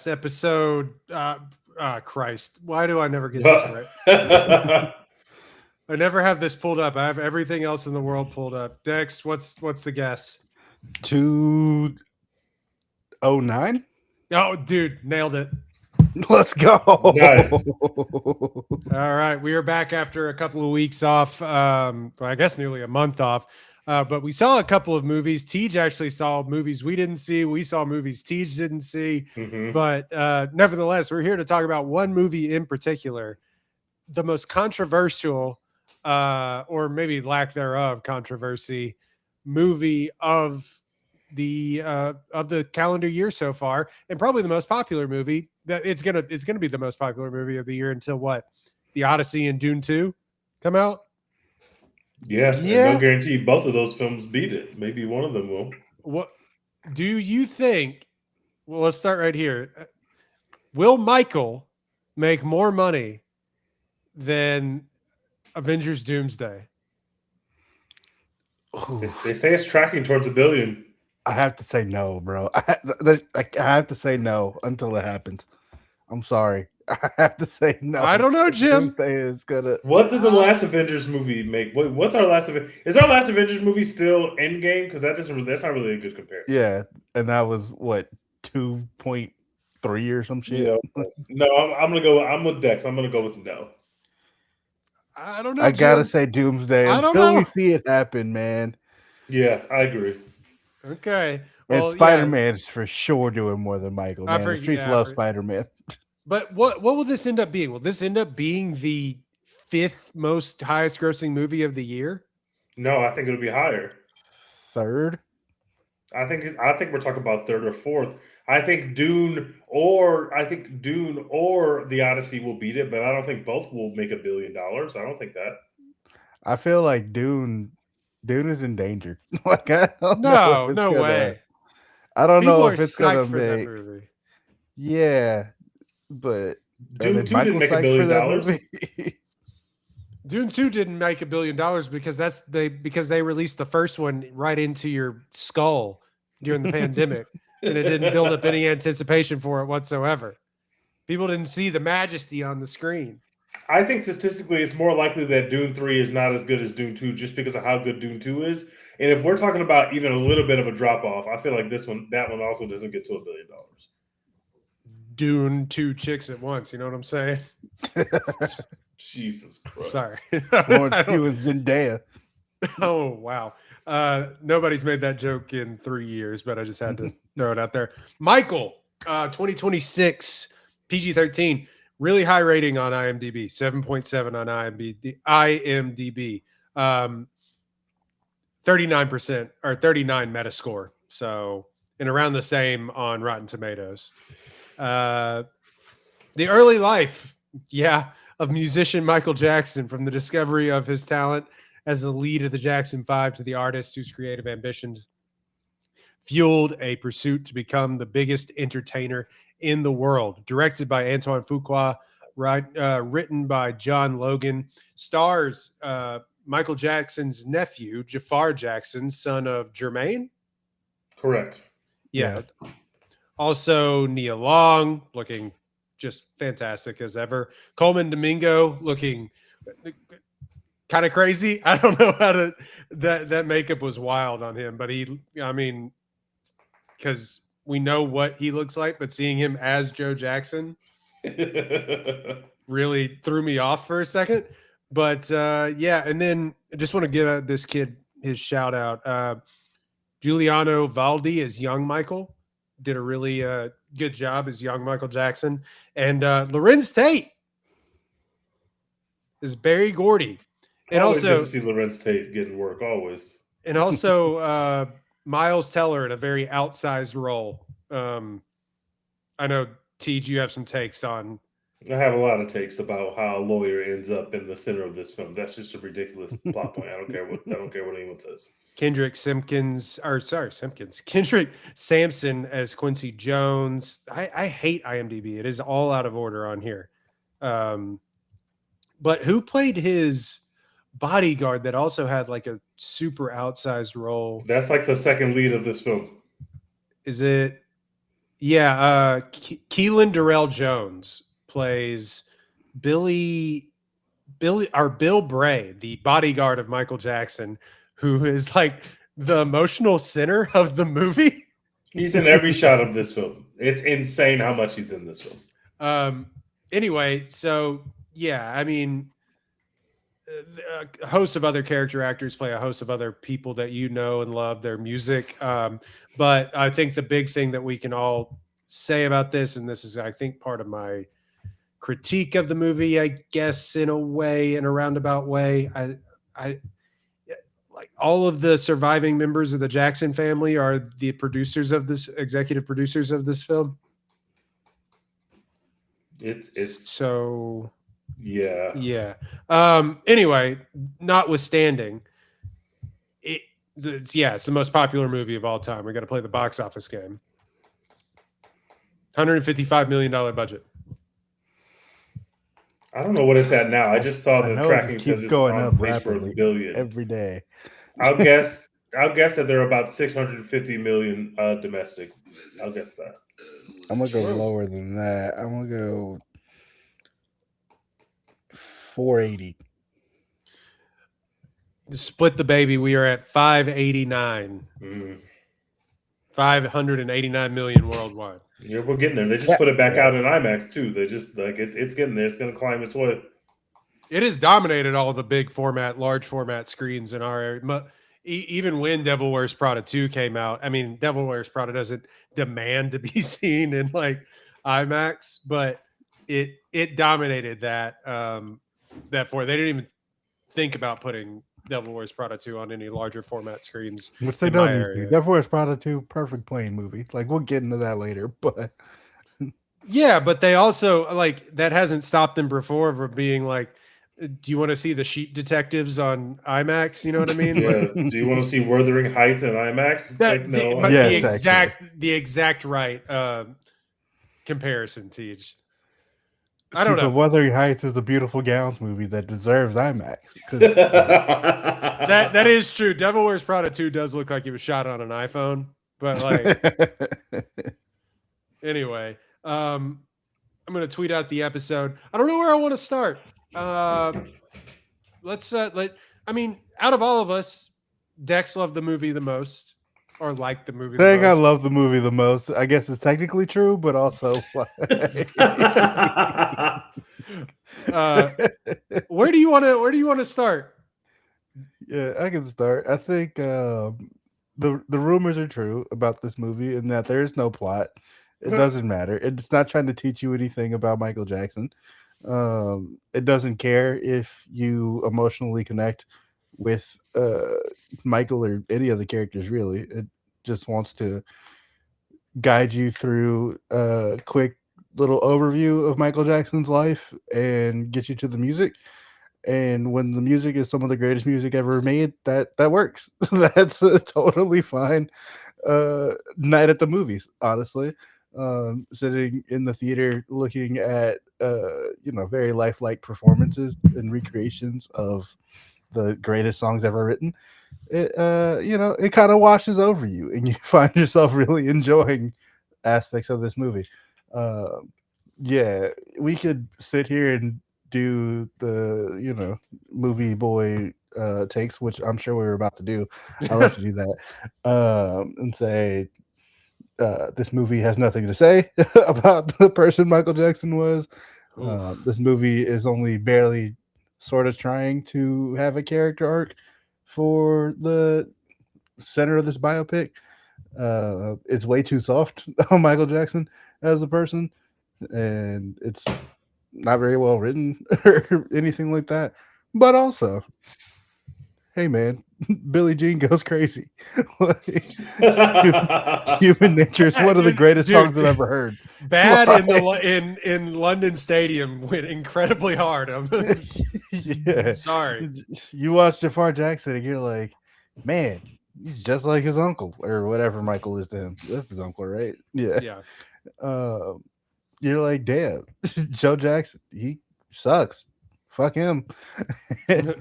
episode. Christ, why do I never get this right? I never have this pulled up. I have everything else in the world pulled up. Dex, what's the guess? 209. Oh, dude, nailed it. Let's go. Nice. All right, we are back after a couple of weeks off. Well, I guess nearly a month off. But we saw a couple of movies. Tej actually saw movies we didn't see. We saw movies Tej didn't see. But nevertheless, we're here to talk about one movie in particular, the most controversial, or maybe lack thereof, controversy movie of the calendar year so far, and probably the most popular movie. That it's gonna be the most popular movie of the year until what? The Odyssey and Dune 2 come out. Yeah. No guarantee both of those films beat it. Maybe one of them will. What do you think? Well, let's start right here. Will Michael make more money than Avengers Doomsday? They say it's tracking towards $1 billion. I have to say no, bro. I have to say no until it happens. I'm sorry. I have to say no. I don't know, Jim. Doomsday is gonna. What did the last Avengers movie make? What's our last? Is our last Avengers movie still Endgame? Because that's not really a good comparison. Yeah, and that was what 2.3 or some shit. Yeah. No, I'm gonna go. I'm with Dex. I'm gonna go with no. I don't know. I gotta Jim. say Doomsday I don't until know. we see it happen, man. Yeah, I agree. Okay. And Well, Spider-Man is for sure doing more than Michael. Man. The streets love Spider-Man. But what will this end up being? Will this end up being the fifth most highest grossing movie of the year? No, I think it'll be higher. Third? I think we're talking about third or fourth. I think Dune or The Odyssey will beat it, but I don't think both will make $1 billion. I don't think that. I feel like Dune is in danger. Like I don't know way. I don't People know are if it's psyched gonna for that make. movie. Yeah, but Dune 2 didn't make $1 billion. Dune 2 didn't make $1 billion because they released the first one right into your skull during the pandemic, and it didn't build up any anticipation for it whatsoever. People didn't see the majesty on the screen. I think statistically it's more likely that Dune 3 is not as good as Dune 2 just because of how good Dune 2 is. And if we're talking about even a little bit of a drop off, I feel like that one also doesn't get to $1 billion. Dune 2 chicks at once, you know what I'm saying? Jesus Christ. Sorry. Doing Zendaya. Oh, wow. Nobody's made that joke in 3 years, but I just had to throw it out there. Michael, 2026, PG-13, really high rating on IMDb, 7.7 on IMDb, 39% or 39 Metascore. So, and around the same on Rotten Tomatoes. The early life, of musician Michael Jackson, from the discovery of his talent as the lead of the Jackson 5 to the artist whose creative ambitions fueled a pursuit to become the biggest entertainer in the world. Directed by Antoine Fuqua, written by John Logan, stars Michael Jackson's nephew, Jafar Jackson, son of Jermaine. Correct. Yeah. Also, Nia Long, looking just fantastic as ever. Coleman Domingo, looking kind of crazy. I don't know how to. That makeup was wild on him, but because we know what he looks like, but seeing him as Joe Jackson really threw me off for a second. But and then I just want to give this kid his shout out. Giuliano Valdi as young Michael did a really good job as young Michael Jackson, and Lorenz Tate is Barry Gordy, and always also good to see Lorenz Tate getting work always, and also Miles Teller in a very outsized role. I know Tej, you have some takes on. I have a lot of takes about how a lawyer ends up in the center of this film. That's just a ridiculous plot point. I don't care what anyone says. Kendrick Sampson as Quincy Jones. I hate IMDb. It is all out of order on here. But who played his bodyguard that also had like a super outsized role? That's like the second lead of this film. Is it? Yeah, Keelan Darrell Jones plays Bill Bray, the bodyguard of Michael Jackson, who is like the emotional center of the movie. He's in every shot of this film. It's insane how much he's in this film. Anyway, so yeah, I mean, a host of other character actors play a host of other people that you know and love their music. But I think the big thing that we can all say about this, and this is, I think, part of my critique of the movie, I guess, in a way, in a roundabout way, I like all of the surviving members of the Jackson family are the executive producers of this film. It's so yeah. Anyway, notwithstanding, it's the most popular movie of all time. We got to play the box office game. $155 million budget. I don't know what it's at now. I just saw the tracking says it's going on up pace for rapidly $1 billion every day. I'll guess that they're about 650 million domestic. I'll guess that. I'm gonna go lower than that. I'm gonna go 480. Split the baby. We are at 589. 589 million worldwide. Yeah, we're getting there. They just put it back out in IMAX too. They just like it's getting there. It's going to climb its way. It has dominated all the big format, large format screens in our area. Even when Devil Wears Prada 2 came out, I mean, Devil Wears Prada doesn't demand to be seen in like IMAX, but it dominated that. They didn't even think about putting Devil Wears Prada 2 on any larger format screens. Which they don't need to. Devil Wears Prada 2, perfect plane movie. Like, we'll get into that later, but yeah, but they also like that hasn't stopped them before from being like, do you want to see the Sheep Detectives on IMAX? You know what I mean? Yeah. Do you want to see Wuthering Heights in IMAX? It's like, no. The exact right comparison, Tej. I don't know. Wuthering Heights is a beautiful gowns movie that deserves IMAX. that is true. Devil Wears Prada 2 does look like it was shot on an iPhone, but like anyway, I'm gonna tweet out the episode. I don't know where I want to start. Let's I mean, out of all of us, Dex loved the movie the most, or liked the movie the most. I love the movie the most. I guess it's technically true, but also where do you want to start? Yeah, I can start. I think the rumors are true about this movie and that there is no plot. It doesn't matter. It's not trying to teach you anything about Michael Jackson. It doesn't care if you emotionally connect with Michael or any of the characters, really. It just wants to guide you through a quick little overview of Michael Jackson's life and get you to the music. And when the music is some of the greatest music ever made, that works. That's a totally fine night at the movies, honestly. Sitting in the theater looking at very lifelike performances and recreations of the greatest songs ever written, it kind of washes over you and you find yourself really enjoying aspects of this movie. We could sit here and do the movie boy takes, which I'm sure we were about to do. I love to do that, and say this movie has nothing to say about the person Michael Jackson was. This movie is only barely sort of trying to have a character arc for the center of this biopic. It's way too soft on Michael Jackson as a person, and it's not very well written or anything like that. But also, hey man, Billie Jean goes crazy. Human Nature is one of the greatest songs I've ever heard. Bad in London Stadium went incredibly hard. Yeah, sorry. You watch Jafar Jackson and you're like, man, he's just like his uncle or whatever Michael is to him. That's his uncle, right? Yeah. You're like, damn, Joe Jackson, he sucks. Fuck him.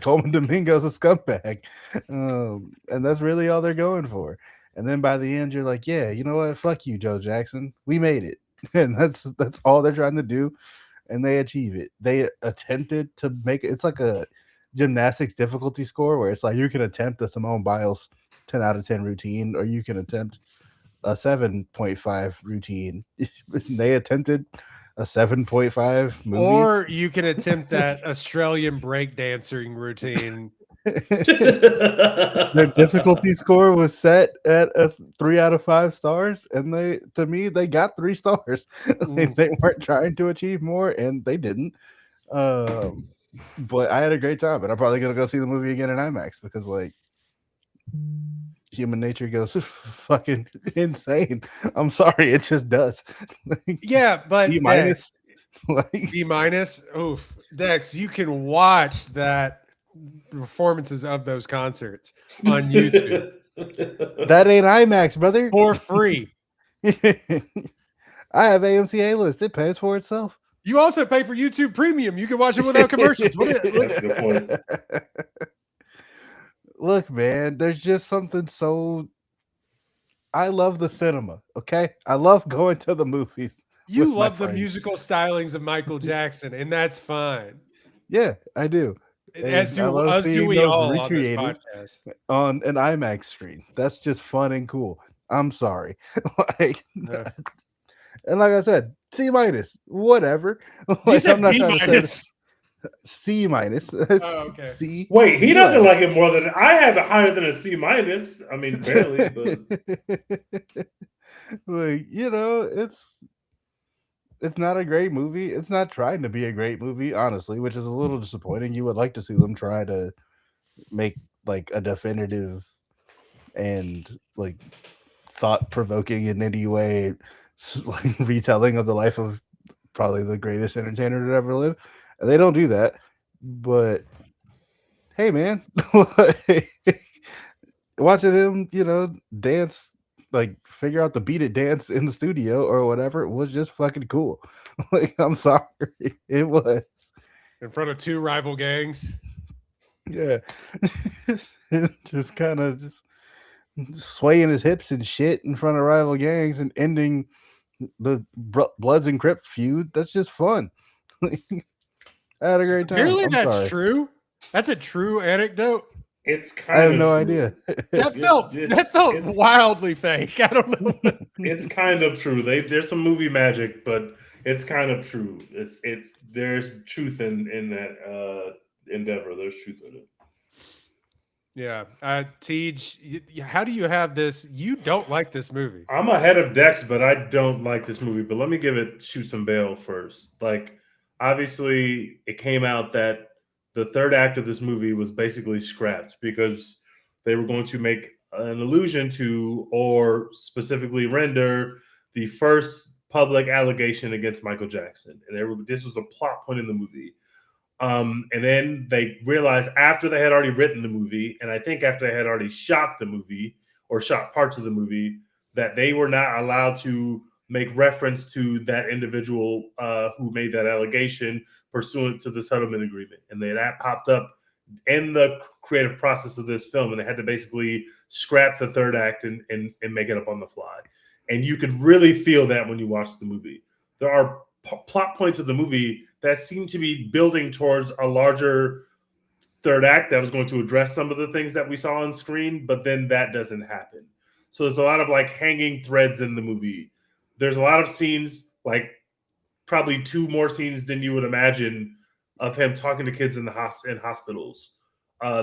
Coleman Domingo's a scumbag. And that's really all they're going for. And then by the end, you're like, yeah, you know what? Fuck you, Joe Jackson. We made it. And that's all they're trying to do. And they achieve it. They attempted to make it. It's like a gymnastics difficulty score where it's like you can attempt a Simone Biles 10 out of 10 routine, or you can attempt a 7.5 routine. They attempted a 7.5 movie. Or you can attempt that Australian breakdancing routine. Their difficulty score was set at a 3 out of 5 stars, and they got 3 stars. They weren't trying to achieve more, and they didn't. But I had a great time, and I'm probably gonna go see the movie again in IMAX because like human nature goes fucking insane. I'm sorry, it just does. Yeah, but B minus, B minus. Oof, Dex, you can watch that performances of those concerts on YouTube. That ain't IMAX, brother. For free. I have AMC A-list. It pays for itself. You also pay for YouTube Premium. You can watch it without commercials. That's a good point. Look, man, there's just something so. I love the cinema. Okay, I love going to the movies. You love the musical stylings of Michael Jackson, and that's fine. Yeah, I do. As do us, do we all on this podcast on an IMAX screen. That's just fun and cool. I'm sorry. And like I said, C minus, whatever. You said B minus. C minus. Oh, okay. C. Wait, he doesn't like it more than I have it higher than a C minus. I mean, barely, but like, you know, it's not a great movie. It's not trying to be a great movie, honestly, which is a little disappointing. You would like to see them try to make like a definitive and like thought-provoking in any way like retelling of the life of probably the greatest entertainer to ever live. And they don't do that. But hey, man, watching him, you know, dance, like figure out the beat it dance in the studio or whatever was just fucking cool. Like, I'm sorry, it was in front of 2 rival gangs. Yeah, just kind of just swaying his hips and shit in front of rival gangs and ending the Bloods and Crip feud. That's just fun. I had a great time. Really, that's true. That's a true anecdote. It's kind. I have no idea. That felt wildly fake. I don't know. It's kind of true. There's some movie magic, but it's kind of true. It's there's truth in that endeavor. There's truth in it. Yeah. Tej, how do you have this? You don't like this movie. I'm ahead of Dex, but I don't like this movie. But let me shoot some bail first. Like, obviously, it came out that the third act of this movie was basically scrapped because they were going to make an allusion to, or specifically render, the first public allegation against Michael Jackson. And this was a plot point in the movie. And then they realized after they had already written the movie, and I think after they had already shot the movie or shot parts of the movie, that they were not allowed to make reference to that individual who made that allegation pursuant to the settlement agreement. And then that popped up in the creative process of this film, and they had to basically scrap the third act and make it up on the fly. And you could really feel that when you watch the movie. There are plot points of the movie that seem to be building towards a larger third act that was going to address some of the things that we saw on screen, but then that doesn't happen. So there's a lot of like hanging threads in the movie. There's a lot of scenes, like probably 2 more scenes than you would imagine, of him talking to kids in hospitals.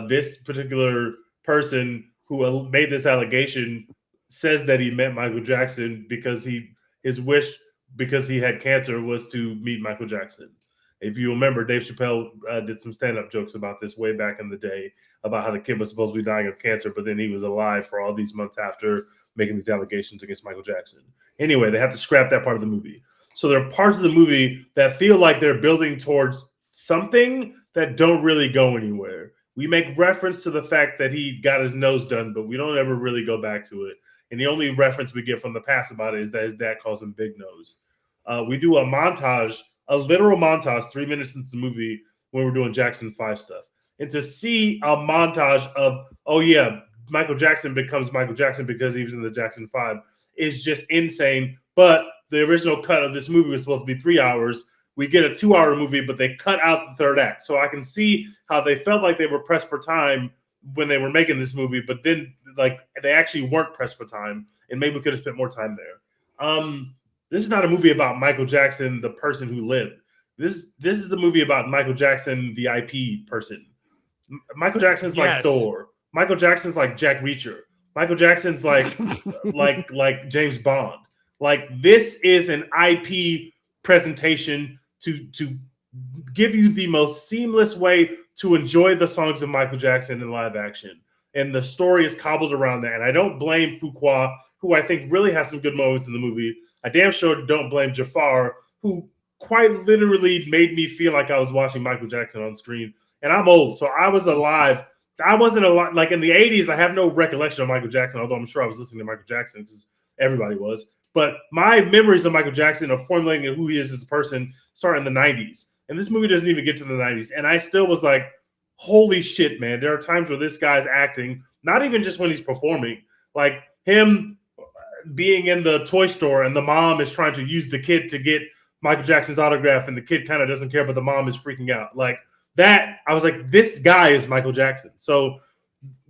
This particular person who made this allegation says that he met Michael Jackson because his wish, because he had cancer, was to meet Michael Jackson. If you remember, Dave Chappelle did some stand-up jokes about this way back in the day, about how the kid was supposed to be dying of cancer, but then he was alive for all these months after making these allegations against Michael Jackson. Anyway, they have to scrap that part of the movie. So there are parts of the movie that feel like they're building towards something that don't really go anywhere. We make reference to the fact that he got his nose done, but we don't ever really go back to it. And the only reference we get from the past about it is that his dad calls him Big Nose. We do a montage, a literal montage, 3 minutes into the movie when we're doing Jackson 5 stuff. And to see a montage of, oh yeah, Michael Jackson becomes Michael Jackson because he was in the Jackson 5 is just insane. But the original cut of this movie was supposed to be 3 hours. We get a 2-hour movie, but they cut out the third act. So I can see how they felt like they were pressed for time when they were making this movie, but then like they actually weren't pressed for time, and maybe we could have spent more time there. This is not a movie about Michael Jackson, the person who lived. This is a movie about Michael Jackson, the IP person. Michael Jackson's like Thor. Michael Jackson's like Jack Reacher. Michael Jackson's like like James Bond. Like this is an IP presentation to give you the most seamless way to enjoy the songs of Michael Jackson in live action. And the story is cobbled around that. And I don't blame Fuqua, who I think really has some good moments in the movie. I damn sure don't blame Jafar, who quite literally made me feel like I was watching Michael Jackson on screen. And I'm old, so I was alive. I wasn't alive. Like in the 80s, I have no recollection of Michael Jackson, although I'm sure I was listening to Michael Jackson because everybody was. But my memories of Michael Jackson of formulating who he is as a person start in the 90s. And this movie doesn't even get to the 90s. And I still was like, holy shit, man. There are times where this guy's acting, not even just when he's performing, like him being in the toy store and the mom is trying to use the kid to get Michael Jackson's autograph and the kid kind of doesn't care, but the mom is freaking out. Like that, I was like, this guy is Michael Jackson. So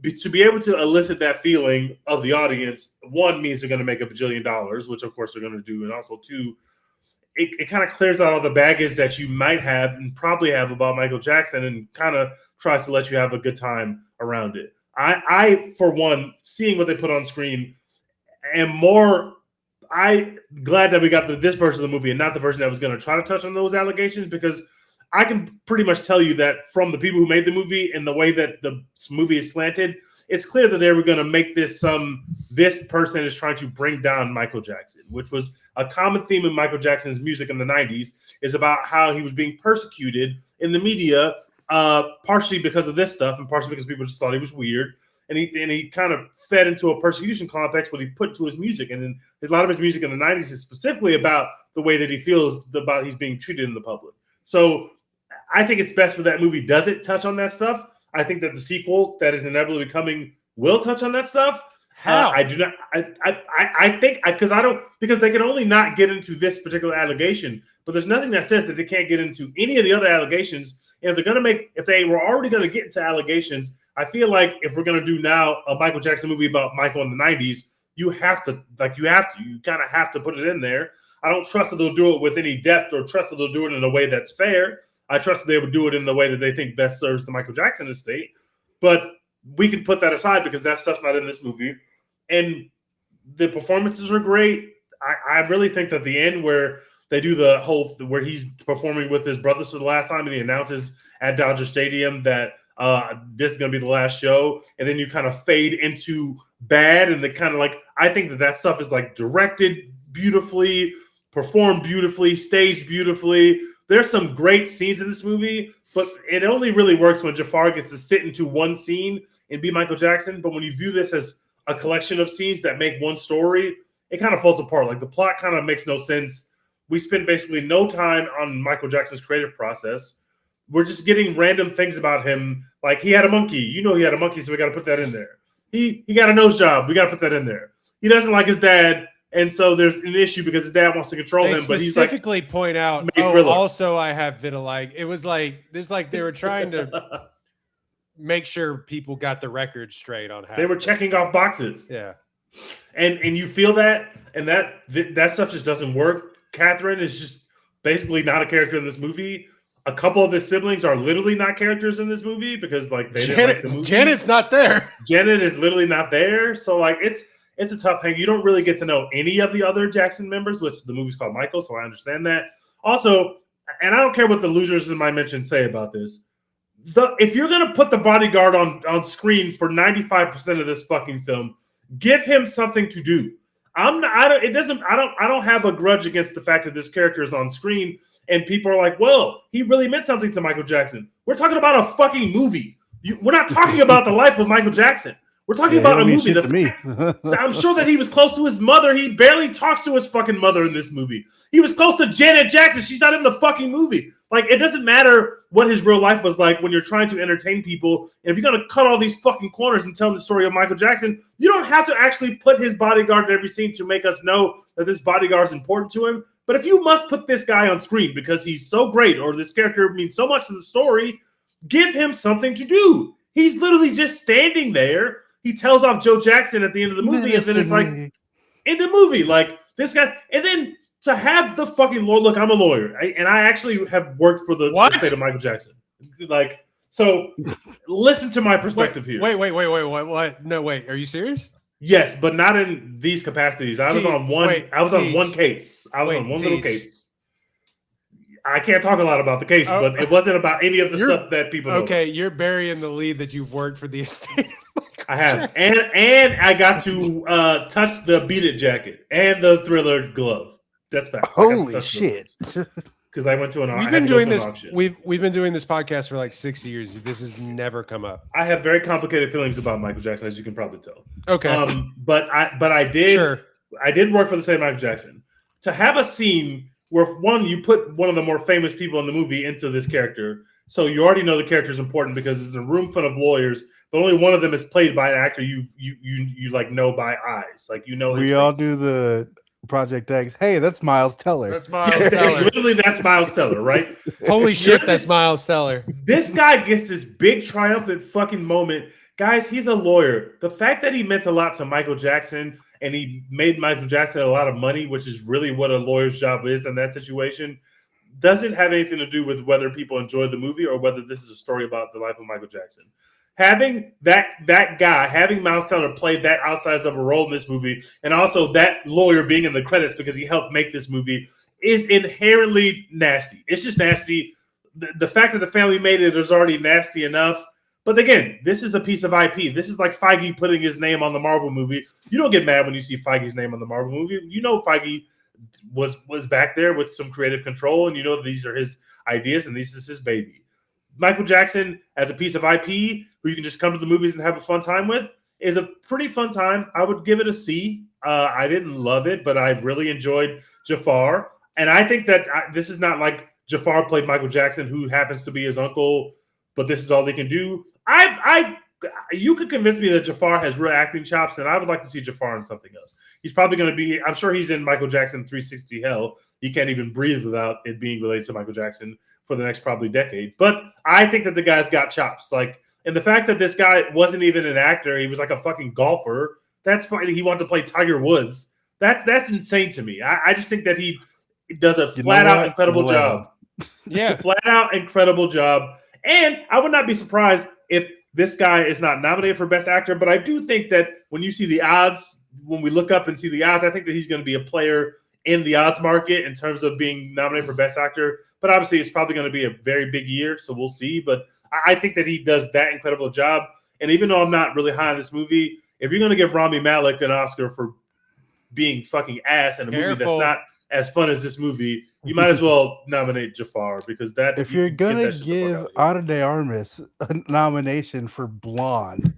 to be able to elicit that feeling of the audience, one, means they're going to make $1 bajillion, which of course they're going to do. And also two, it kind of clears out all the baggage that you might have and probably have about Michael Jackson and kind of tries to let you have a good time around it. I, for one, seeing what they put on screen, am more glad that we got this version of the movie and not the version that was going to try to touch on those allegations, because I can pretty much tell you that from the people who made the movie and the way that the movie is slanted, it's clear that they were going to make this this person is trying to bring down Michael Jackson, which was a common theme in Michael Jackson's music in the 90s, is about how he was being persecuted in the media, partially because of this stuff and partially because people just thought he was weird. And he kind of fed into a persecution complex, what he put to his music. And then a lot of his music in the 90s is specifically about the way that he feels about he's being treated in the public. So I think it's best for that movie doesn't touch on that stuff. I think that the sequel that is inevitably coming will touch on that stuff. How? I do not. I think because they can only not get into this particular allegation, but there's nothing that says that they can't get into any of the other allegations. And if they were already going to get into allegations, I feel like if we're going to do now a Michael Jackson movie about Michael in the 90s, you kind of have to put it in there. I don't trust that they'll do it with any depth or trust that they'll do it in a way that's fair. I trust that they would do it in the way that they think best serves the Michael Jackson estate. But we can put that aside because that stuff's not in this movie. And the performances are great. I really think that the end where they do the whole where he's performing with his brothers for the last time and he announces at Dodger Stadium that this is going to be the last show. And then you kind of fade into bad. And the kind of like, I think that stuff is like directed beautifully, performed beautifully, staged beautifully. There's some great scenes in this movie, but it only really works when Jafar gets to sit into one scene and be Michael Jackson. But when you view this as a collection of scenes that make one story, it kind of falls apart. Like the plot kind of makes no sense. We spend basically no time on Michael Jackson's creative process. We're just getting random things about him. Like he had a monkey. You know he had a monkey, so we got to put that in there. He got a nose job. We got to put that in there. He doesn't like his dad. And so there's an issue because his dad wants to control him, but he's like specifically point out. Also I have vitiligo. It was like they were trying to make sure people got the record straight on how they were checking off boxes. Yeah, and you feel that, and that stuff just doesn't work. Catherine is just basically not a character in this movie. A couple of his siblings are literally not characters in this movie because like they didn't like the movie. Janet's not there. Janet is literally not there. So like it's a tough hang. You don't really get to know any of the other Jackson members, which the movie's called Michael, so I understand that. Also, and I don't care what the losers in my mention say about this. If you're gonna put the bodyguard on screen for 95% of this fucking film, give him something to do. I don't have a grudge against the fact that this character is on screen and people are like, well, he really meant something to Michael Jackson. We're talking about a fucking movie. We're not talking about the life of Michael Jackson. We're talking about a movie. I'm sure that he was close to his mother. He barely talks to his fucking mother in this movie. He was close to Janet Jackson. She's not in the fucking movie. Like, it doesn't matter what his real life was like when you're trying to entertain people. And if you're going to cut all these fucking corners and tell the story of Michael Jackson, you don't have to actually put his bodyguard in every scene to make us know that this bodyguard is important to him. But if you must put this guy on screen because he's so great or this character means so much to the story, give him something to do. He's literally just standing there. He tells off Joe Jackson at the end of the movie, and then it's like, in the movie, like, this guy, and then to have the fucking lawyer, look, I'm a lawyer, and I actually have worked for the state of Michael Jackson. Like, so listen to my perspective here. Wait, what? No, wait, are you serious? Yes, but not in these capacities. I was on one case. I was on one little case. I can't talk a lot about the case, but it wasn't about any of the stuff that people know. Okay, you're burying the lead that you've worked for the estate. I have. And I got to touch the Beat It jacket and the Thriller glove. That's facts. Holy shit. Because I went to an auction. We've been doing this. We've been doing this podcast for like 6 years. This has never come up. I have very complicated feelings about Michael Jackson, as you can probably tell. Okay. But I did work for the same Michael Jackson. To have a scene where you put one of the more famous people in the movie into this character, so you already know the character is important because it's a room full of lawyers, but only one of them is played by an actor you like know by eyes, like his face. All do the Project X. Hey, that's Miles Teller. That's Miles Teller. Literally, that's Miles Teller, right? Holy shit, that's Miles Teller. This guy gets this big triumphant fucking moment. Guys, he's a lawyer. The fact that he meant a lot to Michael Jackson and he made Michael Jackson a lot of money, which is really what a lawyer's job is in that situation, doesn't have anything to do with whether people enjoy the movie or whether this is a story about the life of Michael Jackson. Having that guy, having Miles Teller play that outsize of a role in this movie, and also that lawyer being in the credits because he helped make this movie, is inherently nasty. It's just nasty. The fact that the family made it is already nasty enough. But again, this is a piece of IP. This is like Feige putting his name on the Marvel movie. You don't get mad when you see Feige's name on the Marvel movie. You know Feige was back there with some creative control, and you know these are his ideas, and this is his baby. Michael Jackson, as a piece of IP, who you can just come to the movies and have a fun time with, is a pretty fun time. I would give it a C. I didn't love it, but I really enjoyed Jafar. And I think that this is not like Jafar played Michael Jackson, who happens to be his uncle, but this is all they can do. You could convince me that Jafar has real acting chops, and I would like to see Jafar in something else. He's probably going to be, I'm sure he's in Michael Jackson 360 hell. He can't even breathe without it being related to Michael Jackson for the next probably decade. But I think that the guy's got chops. Like, and the fact that this guy wasn't even an actor, he was like a fucking golfer. That's funny. He wanted to play Tiger Woods. That's insane to me. I just think that he does a flat out incredible job. Yeah. Flat out incredible job. And I would not be surprised if this guy is not nominated for Best Actor, but I do think that when you see the odds, when we look up and see the odds, I think that he's going to be a player in the odds market in terms of being nominated for Best Actor. But obviously, it's probably going to be a very big year, so we'll see. But I think that he does that incredible job. And even though I'm not really high on this movie, if you're going to give Rami Malek an Oscar for being fucking ass in a movie that's not as fun as this movie, you might as well nominate Jafar, because that. If you're gonna give Ana de Armas a nomination for Blonde,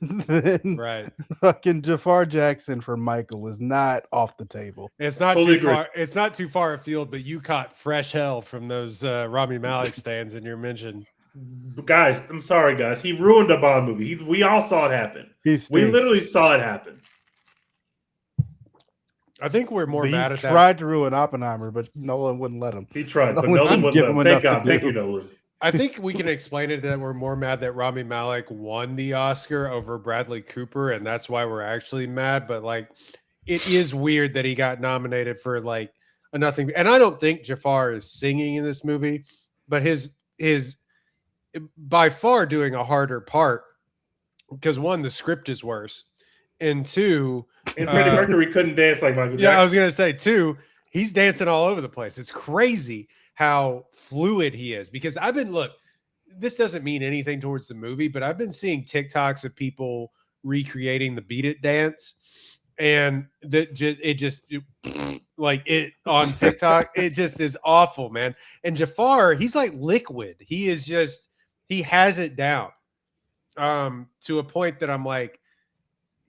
then right, fucking Jafar Jackson for Michael is not off the table. It's not totally too far. It's not too far afield, but you caught fresh hell from those Rami Malek stands in your mention. Guys, I'm sorry, guys. He ruined a Bond movie. We all saw it happen. We literally saw it happen. I think we're more mad at that. He tried to ruin Oppenheimer, but Nolan wouldn't let him. He tried, but Nolan wouldn't let him. Thank God. Thank you, Nolan. I think we can explain it that we're more mad that Rami Malek won the Oscar over Bradley Cooper, and that's why we're actually mad. But like, it is weird that he got nominated for like a nothing. And I don't think Jafar is singing in this movie, but his by far doing a harder part, because one, the script is worse, and two, and Freddie Mercury couldn't dance like Michael Jackson. Yeah, I was gonna say too. He's dancing all over the place. It's crazy how fluid he is, because this doesn't mean anything towards the movie, but I've been seeing TikToks of people recreating the Beat It dance, and like it on TikTok, it just is awful, man. And Jafar, he's like liquid. He has it down to a point that I'm like,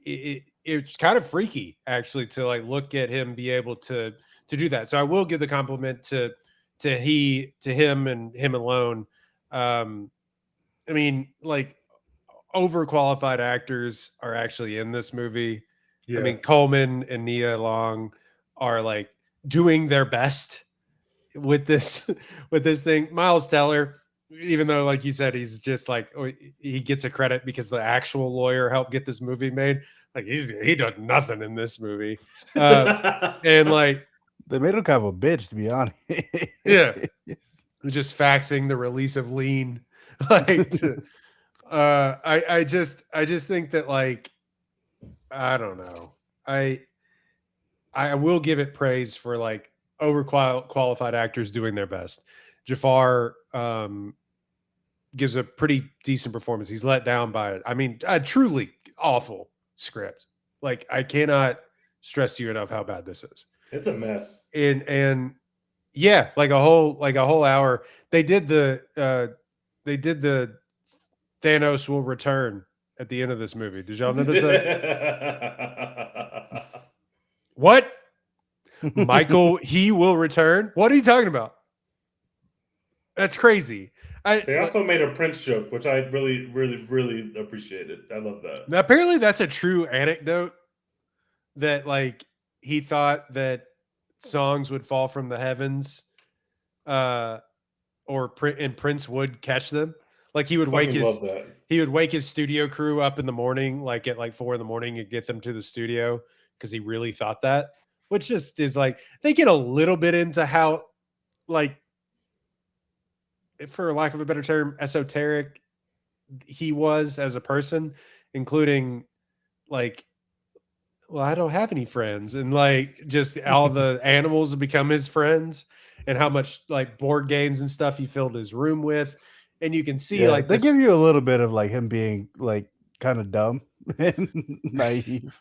it's kind of freaky actually to like look at him be able to do that. So I will give the compliment to to him and him alone. I mean, like overqualified actors are actually in this movie. Yeah. I mean, Coleman and Nia Long are like doing their best with this with this thing. Miles Teller, even though like you said, he's just like he gets a credit because the actual lawyer helped get this movie made. Like he does nothing in this movie, and like they made him kind of a bitch, to be honest. Yeah, just faxing the release of Lean. Like, I just think that like I don't know. I will give it praise for like overqualified actors doing their best. Jafar gives a pretty decent performance. He's let down by it. I mean, a truly awful script. Like I cannot stress to you enough how bad this is. It's a mess. And yeah, like a whole hour. They did the Thanos will return at the end of this movie. Did y'all notice that? What? Michael, he will return? What are you talking about? That's crazy. They also made a Prince joke, which I really, really, really appreciated. I love that. Now, apparently that's a true anecdote that like he thought that songs would fall from the heavens and Prince would catch them. Like he would wake his studio crew up in the morning, like at like 4 a.m, and get them to the studio because he really thought that, which just is like they get a little bit into how, like, for lack of a better term, esoteric he was as a person, including like, well, I don't have any friends, and like just all the animals become his friends, and how much like board games and stuff he filled his room with. And you can see like they give you a little bit of like him being like kind of dumb and naive,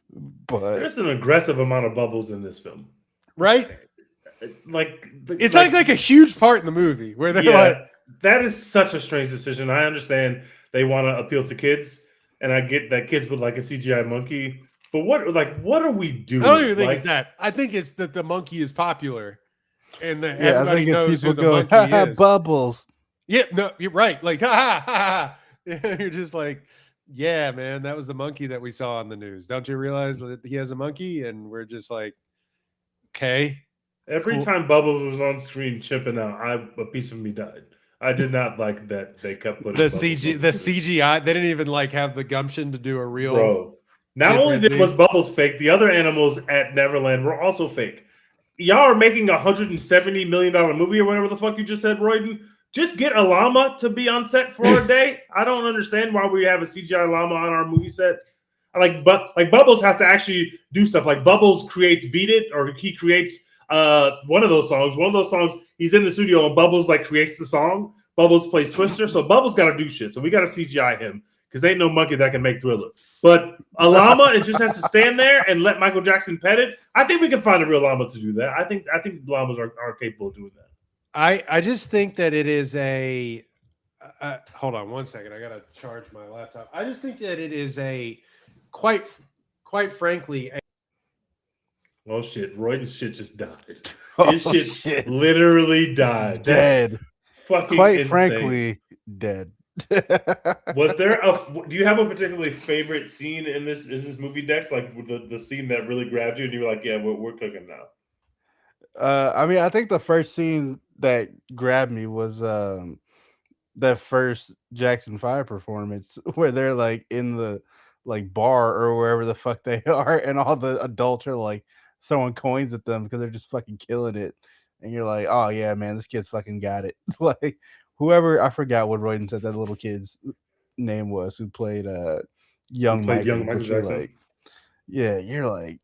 but there's an aggressive amount of bubbles in this film, right? Like it's like a huge part in the movie where they're like, that is such a strange decision. I understand they want to appeal to kids, and I get that kids with like a CGI monkey, but what are we doing? I don't even think it's that. I think it's that the monkey is popular, and that everybody knows who the monkey is. Bubbles. Yeah, no, you're right. Like, ha ha ha. You're just like, yeah, man, that was the monkey that we saw on the news. Don't you realize that he has a monkey? And we're just like, okay. Every time Bubbles was on screen chipping out, a piece of me died. I did not like that they kept putting the CGI. They didn't even like have the gumption to do a real. Bro, not only was Bubbles fake, the other animals at Neverland were also fake. Y'all are making $170 million movie or whatever the fuck you just said, Royden. Just get a llama to be on set for a day. I don't understand why we have a CGI llama on our movie set. Like Bubbles have to actually do stuff. Like Bubbles creates Beat It, or he creates one of those songs. One of those songs, he's in the studio and Bubbles like creates the song. Bubbles plays Twister, so Bubbles got to do shit. So we got to CGI him because ain't no monkey that can make Thriller. But a llama, it just has to stand there and let Michael Jackson pet it. I think we can find a real llama to do that. I think llamas are capable of doing that. I just think that it is a hold on one second. I gotta charge my laptop. I just think that it is a quite frankly. Oh shit! Royden's shit just died. His shit literally died. Dead. That's fucking quite insane. Frankly, dead. Was there do you have a particularly favorite scene in this movie, Dex? Like the scene that really grabbed you and you were like, yeah, we're cooking now. I mean, I think the first scene that grabbed me was that first Jackson 5 performance where they're like in the like bar or wherever the fuck they are, and all the adults are like throwing coins at them because they're just fucking killing it. And you're like, oh yeah, man, this kid's fucking got it. Like whoever, I forgot what Royden said that little kid's name was who played young Michael Jackson. Like, yeah, you're like,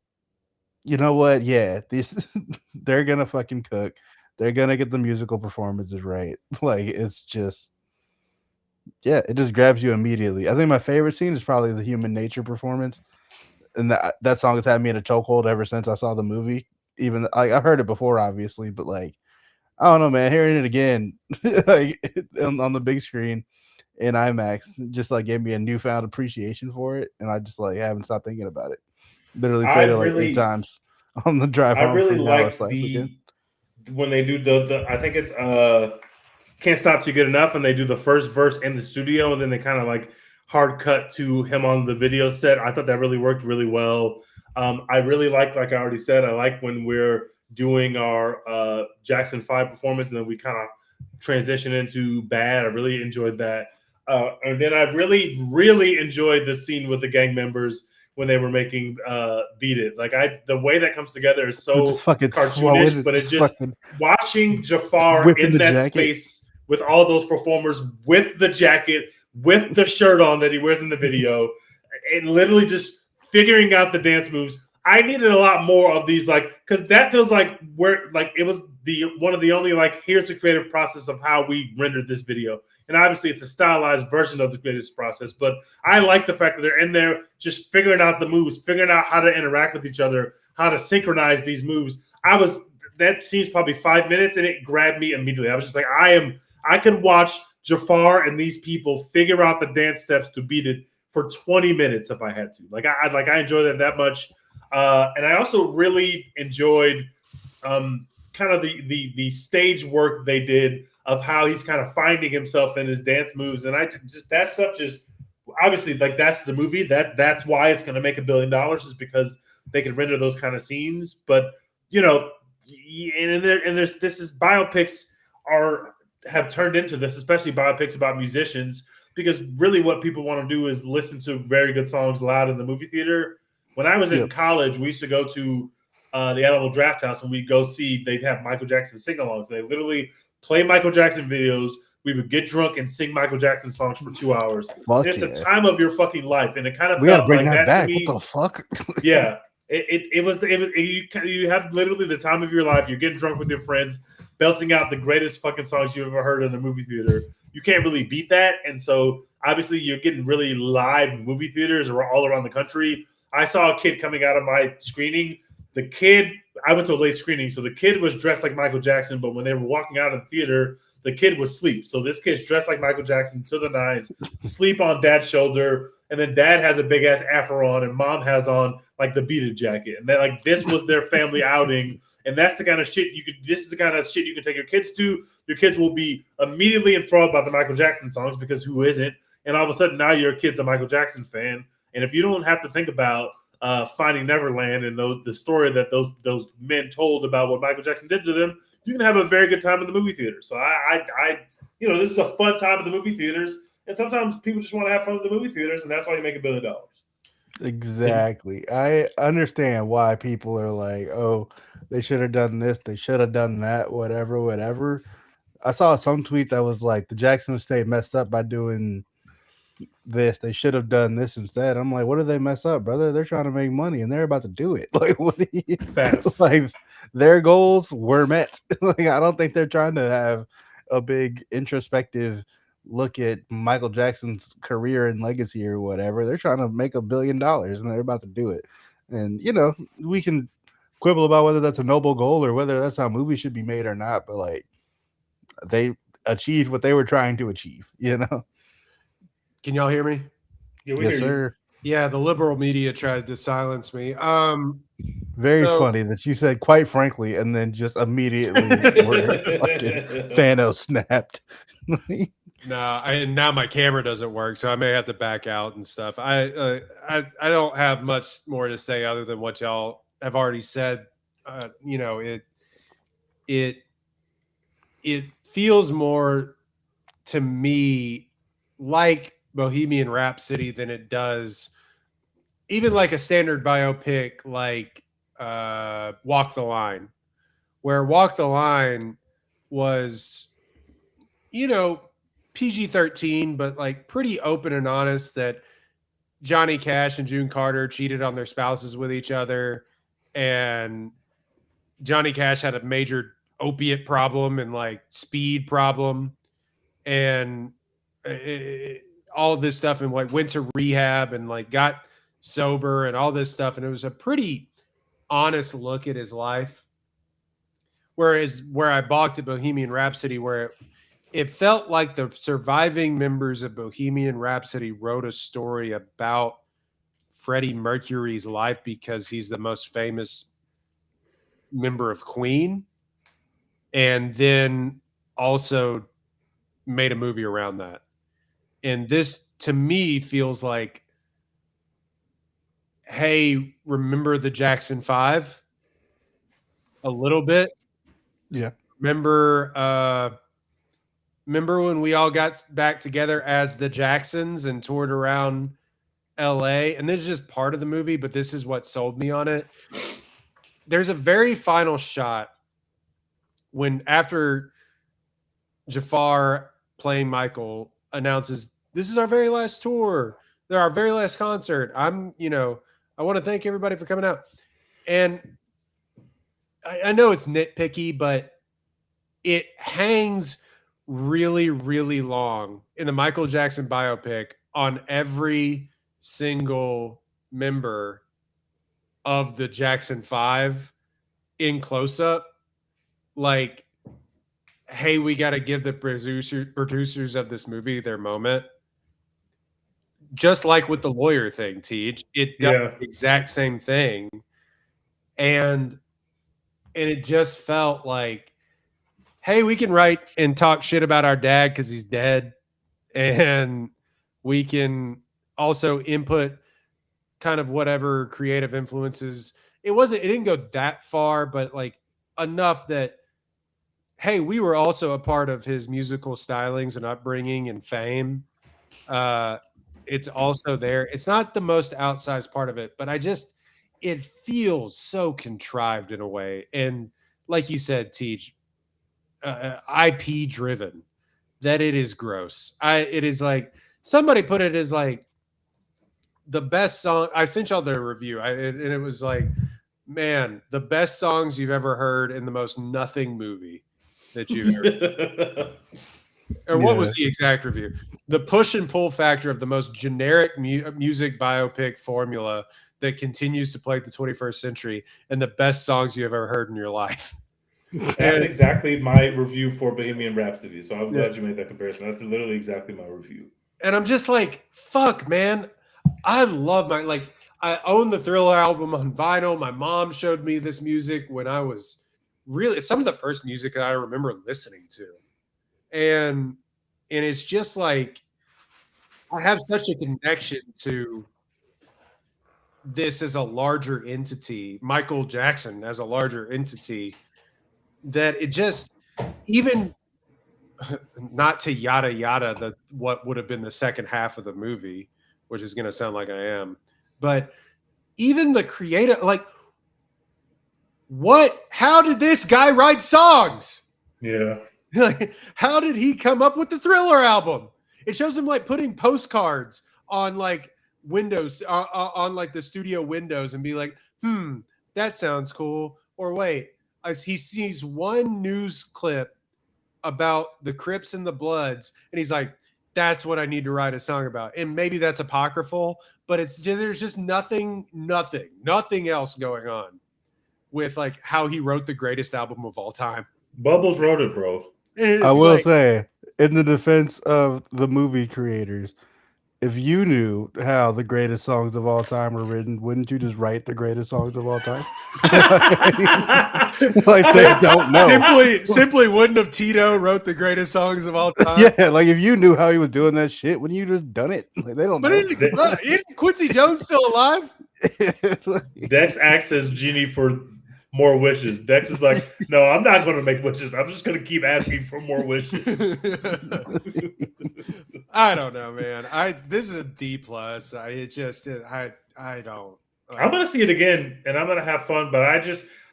you know what? Yeah, they're gonna fucking cook. They're gonna get the musical performances right. Like it's just, yeah, it just grabs you immediately. I think my favorite scene is probably the Human Nature performance, and that song has had me in a chokehold ever since I saw the movie. Even I've heard it before, obviously, but like I don't know, man, hearing it again like on the big screen in IMAX just like gave me a newfound appreciation for it, and I just like haven't stopped thinking about it. Literally played it like 8 times on the drive home. I really like when they do the I think it's Can't Stop Till You Get Enough, and they do the first verse in the studio, and then they kind of like hard cut to him on the video set. I thought that really worked really well. I really like I already said, I like when we're doing our Jackson 5 performance, and then we kind of transition into Bad. I really enjoyed that. And then I really enjoyed the scene with the gang members when they were making Beat It. Like the way that comes together is Just so fucking flowing, cartoonish, but it just just fucking watching Jafar whipping in the that jacket. space with all those performers, with the jacket, with the shirt on that he wears in the video, and literally just figuring out the dance moves. I needed a lot more of these, like, because that feels like where, like, it was the one of the only, like, here's the creative process of how we rendered this video. And obviously, it's a stylized version of the creative process, but I like the fact that they're in there just figuring out the moves, figuring out how to interact with each other, how to synchronize these moves. That seems probably 5 minutes, and it grabbed me immediately. I was just like, I could watch Jafar and these people figure out the dance steps to Beat It for 20 minutes if I had to. I enjoyed that much. And I also really enjoyed kind of the stage work they did of how he's kind of finding himself in his dance moves. And I just that stuff just obviously, like, that's the movie. That's why it's going to make $1 billion, is because they can render those kind of scenes. But you know, there's this is biopics have turned into this, especially biopics about musicians, because really what people want to do is listen to very good songs loud in the movie theater. When I was in college, we used to go to the Alamo Draft House, and we'd go see, they'd have Michael Jackson sing-alongs. They literally play Michael Jackson videos. We would get drunk and sing Michael Jackson songs for 2 hours. It's the time of your fucking life, and it kind of felt like that back. to me. What the fuck? Yeah, you have literally the time of your life. You're getting drunk with your friends, belting out the greatest fucking songs you've ever heard in a movie theater. You can't really beat that, and so obviously you're getting really live movie theaters all around the country. I saw a kid coming out of my screening. I went to a late screening, so the kid was dressed like Michael Jackson, but when they were walking out of the theater, the kid was asleep. So this kid's dressed like Michael Jackson to the nines, sleep on dad's shoulder, and then dad has a big ass afro on, and mom has on like the Beat It jacket. And then, like, this was their family outing. And that's the kind of shit this is the kind of shit you can take your kids to. Your kids will be immediately enthralled by the Michael Jackson songs, because who isn't? And all of a sudden now your kid's a Michael Jackson fan. And if you don't have to think about Finding Neverland and the story that those men told about what Michael Jackson did to them, you can have a very good time in the movie theater. So this is a fun time in the movie theaters, and sometimes people just want to have fun at the movie theaters, and that's why you make $1 billion. Exactly. I understand why people are like, oh, they should have done this, they should have done that, whatever. I saw some tweet that was like, the Jackson Estate messed up by doing this. They should have done this instead. I'm like, what did they mess up, brother? They're trying to make money and they're about to do it. Like, what do you Facts. like? Their goals were met. Like, I don't think they're trying to have a big introspective look at Michael Jackson's career and legacy or whatever. They're trying to make $1 billion and they're about to do it. And we can quibble about whether that's a noble goal or whether that's how movies should be made or not, but like, they achieved what they were trying to achieve. Can y'all hear me? Yeah, we Yes, hear sir. Yeah, the liberal media tried to silence me. Very funny that you said "quite frankly" and then just immediately were fucking Thanos snapped. And now my camera doesn't work, so I may have to back out and stuff. I don't have much more to say other than what y'all have already said. It feels more to me like Bohemian Rhapsody than it does even like a standard biopic like Walk the Line, where Walk the Line was, PG-13, but like pretty open and honest that Johnny Cash and June Carter cheated on their spouses with each other, and Johnny Cash had a major opiate problem and like speed problem, and all of this stuff, and like went to rehab and like got sober and all this stuff, and it was a pretty honest look at his life. Whereas where I balked at Bohemian Rhapsody, where it felt like the surviving members of Bohemian Rhapsody wrote a story about Freddie Mercury's life because he's the most famous member of Queen. and then also made a movie around that. And this, to me, feels like, hey, remember the Jackson 5 a little bit? Yeah. Remember when we all got back together as the Jacksons and toured around LA? And this is just part of the movie, but this is what sold me on it. There's a very final shot when, after Jafar playing Michael announces, this is our very last tour, they're our very last concert. I want to thank everybody for coming out. And I know it's nitpicky, but it hangs really, really long in the Michael Jackson biopic on every single member of the Jackson 5 in close up. Like, hey, we got to give the producers of this movie their moment. Just like with the lawyer thing, Teej, it does the exact same thing. And it just felt like, hey, we can write and talk shit about our dad because he's dead. And we can also input kind of whatever creative influences. It didn't go that far, but like enough that, hey, we were also a part of his musical stylings and upbringing and fame. It's also there. It's not the most outsized part of it, but it feels so contrived in a way. And like you said, Teej, IP driven, that it is gross. It is like, somebody put it as like the best song. I sent y'all the review, and it was like, man, the best songs you've ever heard in the most nothing movie that you've ever seen. Or what was the exact review? The push and pull factor of the most generic music biopic formula that continues to plague the 21st century, and the best songs you have ever heard in your life. That's exactly my review for Bohemian Rhapsody. So I'm glad you made that comparison. That's literally exactly my review. And I'm just like, fuck, man. I love I own the Thriller album on vinyl. My mom showed me this music when I was some of the first music that I remember listening to. And it's just like, I have such a connection to this as a larger entity, Michael Jackson as a larger entity, that it just, even not to yada yada what would have been the second half of the movie, which is going to sound like I am, but even the creative, like, how did this guy write songs? Yeah. Like, how did he come up with the Thriller album? It shows him like putting postcards on like windows, on like the studio windows, and be like, that sounds cool. Or wait, as he sees one news clip about the Crips and the Bloods, and he's like, that's what I need to write a song about. And maybe that's apocryphal, but there's just nothing else going on with like how he wrote the greatest album of all time. Bubbles wrote it, bro. I will say, in the defense of the movie creators, if you knew how the greatest songs of all time were written, wouldn't you just write the greatest songs of all time? Like, they don't know. Simply wouldn't have Tito wrote the greatest songs of all time? Yeah, like if you knew how he was doing that shit, wouldn't you just done it? Like, they don't know. Isn't Quincy Jones still alive? Dex acts as genie for more wishes. Dex is like, no, I'm not going to make wishes. I'm just going to keep asking for more wishes. I don't know, man. This is a D+. I don't. I'm going to see it again, and I'm going to have fun. But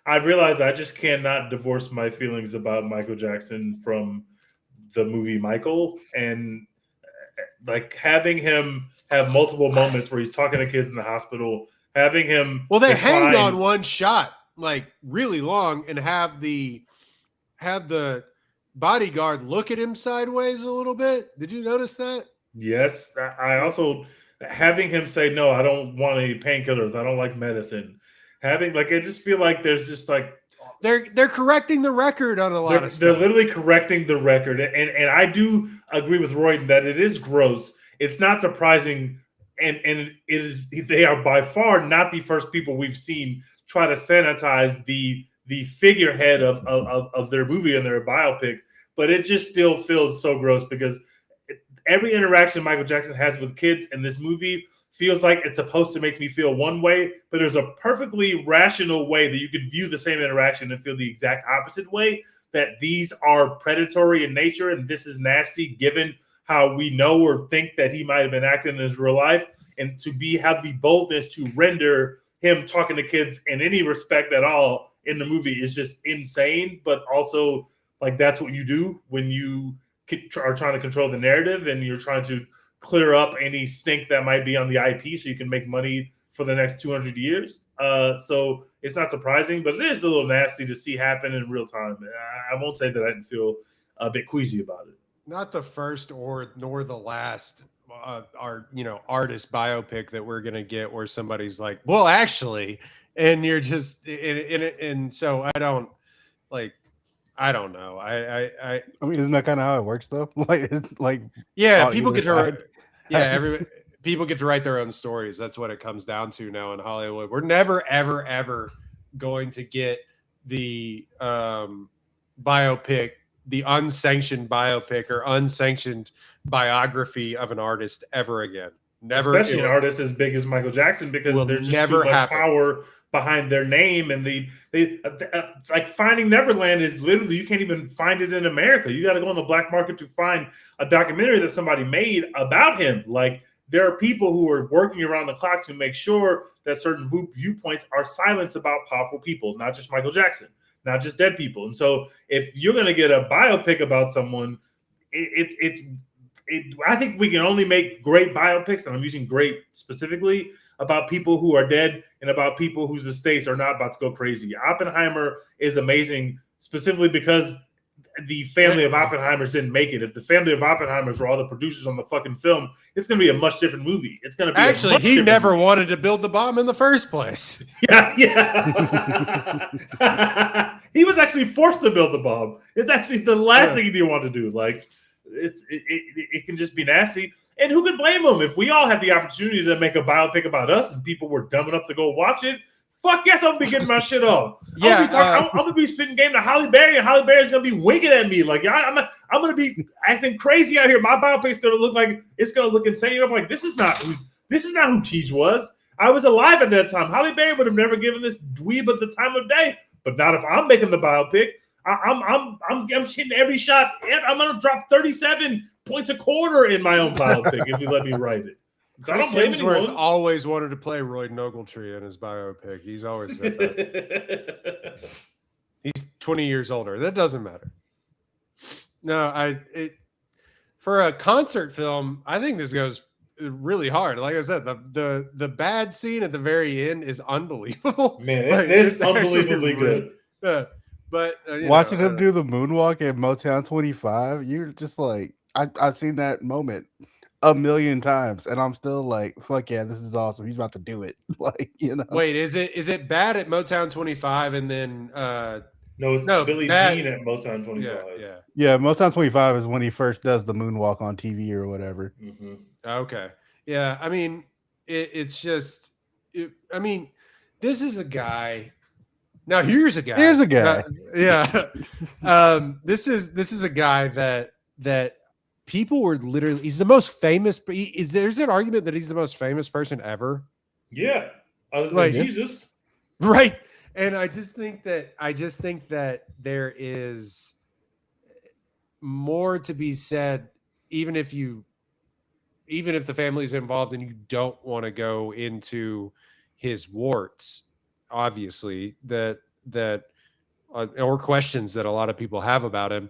I realize I just cannot divorce my feelings about Michael Jackson from the movie Michael, and like having him have multiple moments where he's talking to kids in the hospital, having him. Well, they hang on one shot like really long and have the bodyguard look at him sideways a little bit. Did you notice that? Yes. I also, having him say, no, I don't want any painkillers. I don't like medicine. I just feel like there's just like, they're correcting the record on a lot of stuff. They're literally correcting the record. And I do agree with Royden that it is gross. It's not surprising. And they are by far not the first people we've seen try to sanitize the the figurehead of their movie and their biopic, but it just still feels so gross because every interaction Michael Jackson has with kids in this movie feels like it's supposed to make me feel one way, but there's a perfectly rational way that you could view the same interaction and feel the exact opposite way, that these are predatory in nature and this is nasty given how we know or think that he might have been acting in his real life, and to have the boldness to render him talking to kids in any respect at all in the movie is just insane, but also like that's what you do when you are trying to control the narrative and you're trying to clear up any stink that might be on the IP so you can make money for the next 200 years. So it's not surprising, but it is a little nasty to see happen in real time. I won't say that I didn't feel a bit queasy about it. Not the first nor the last artist biopic that we're gonna get where somebody's like, well, actually, and you're just and so I don't know. I mean, isn't that kind of how it works though? Like, it's like, yeah, people get to people get to write their own stories. That's what it comes down to now in Hollywood. We're never, ever, ever going to get the biopic, the unsanctioned biopic or unsanctioned biography of an artist ever again. Never, especially an artist as big as Michael Jackson, because there's just too much power behind their name, and they like Finding Neverland is literally, you can't even find it in America. You got to go on the black market to find a documentary that somebody made about him. Like, there are people who are working around the clock to make sure that certain viewpoints are silenced about powerful people, not just Michael Jackson, not just dead people. And so if you're going to get a biopic about someone, I think we can only make great biopics, and I'm using great specifically, about people who are dead and about people whose estates are not about to go crazy. Oppenheimer is amazing specifically because the family of Oppenheimers didn't make it. If the family of Oppenheimers were all the producers on the fucking film, it's going to be a much different movie. It's going to be actually, he never wanted to build the bomb in the first place. Yeah. He was actually forced to build the bomb. It's actually the last thing he didn't want to do. Like, it can just be nasty. And who could blame him? If we all had the opportunity to make a biopic about us and people were dumb enough to go watch it, fuck yes, I'm gonna be getting my shit off. Yeah, I'm gonna be spitting game to Halle Berry, and Halle Berry's gonna be winking at me like I'm gonna be acting crazy out here. My biopic's gonna look like it's gonna look insane. I'm like, this is not who Tej was. I was alive at that time. Halle Berry would have never given this dweeb at the time of day, but not if I'm making the biopic. I'm hitting every shot. I'm gonna drop 37 points a quarter in my own biopic if you let me write it. So I don't blame anyone. Always wanted to play Roy Ogletree in his biopic. He's always said that. He's 20 years older. That doesn't matter. No, for a concert film, I think this goes really hard. Like I said, the bad scene at the very end is unbelievable. Man, it's unbelievably good. But watching him do the moonwalk at Motown 25, you're just like, I've seen that moment a million times, and I'm still like, fuck yeah, this is awesome. He's about to do it. Like, you know. Wait, is it bad at Motown 25 and then no, it's Billie Jean at Motown 25. Yeah, Motown 25 is when he first does the moonwalk on TV or whatever. Mm-hmm. Okay. Yeah, I mean, it's just I mean, this is a guy. Now here's a guy. Here's a guy. This is a guy that people were literally, he's the most famous. There's an argument that he's the most famous person ever. Yeah. Other than Jesus. Right. And I just think that there is more to be said, even if the family's involved and you don't want to go into his warts, obviously, that or questions that a lot of people have about him.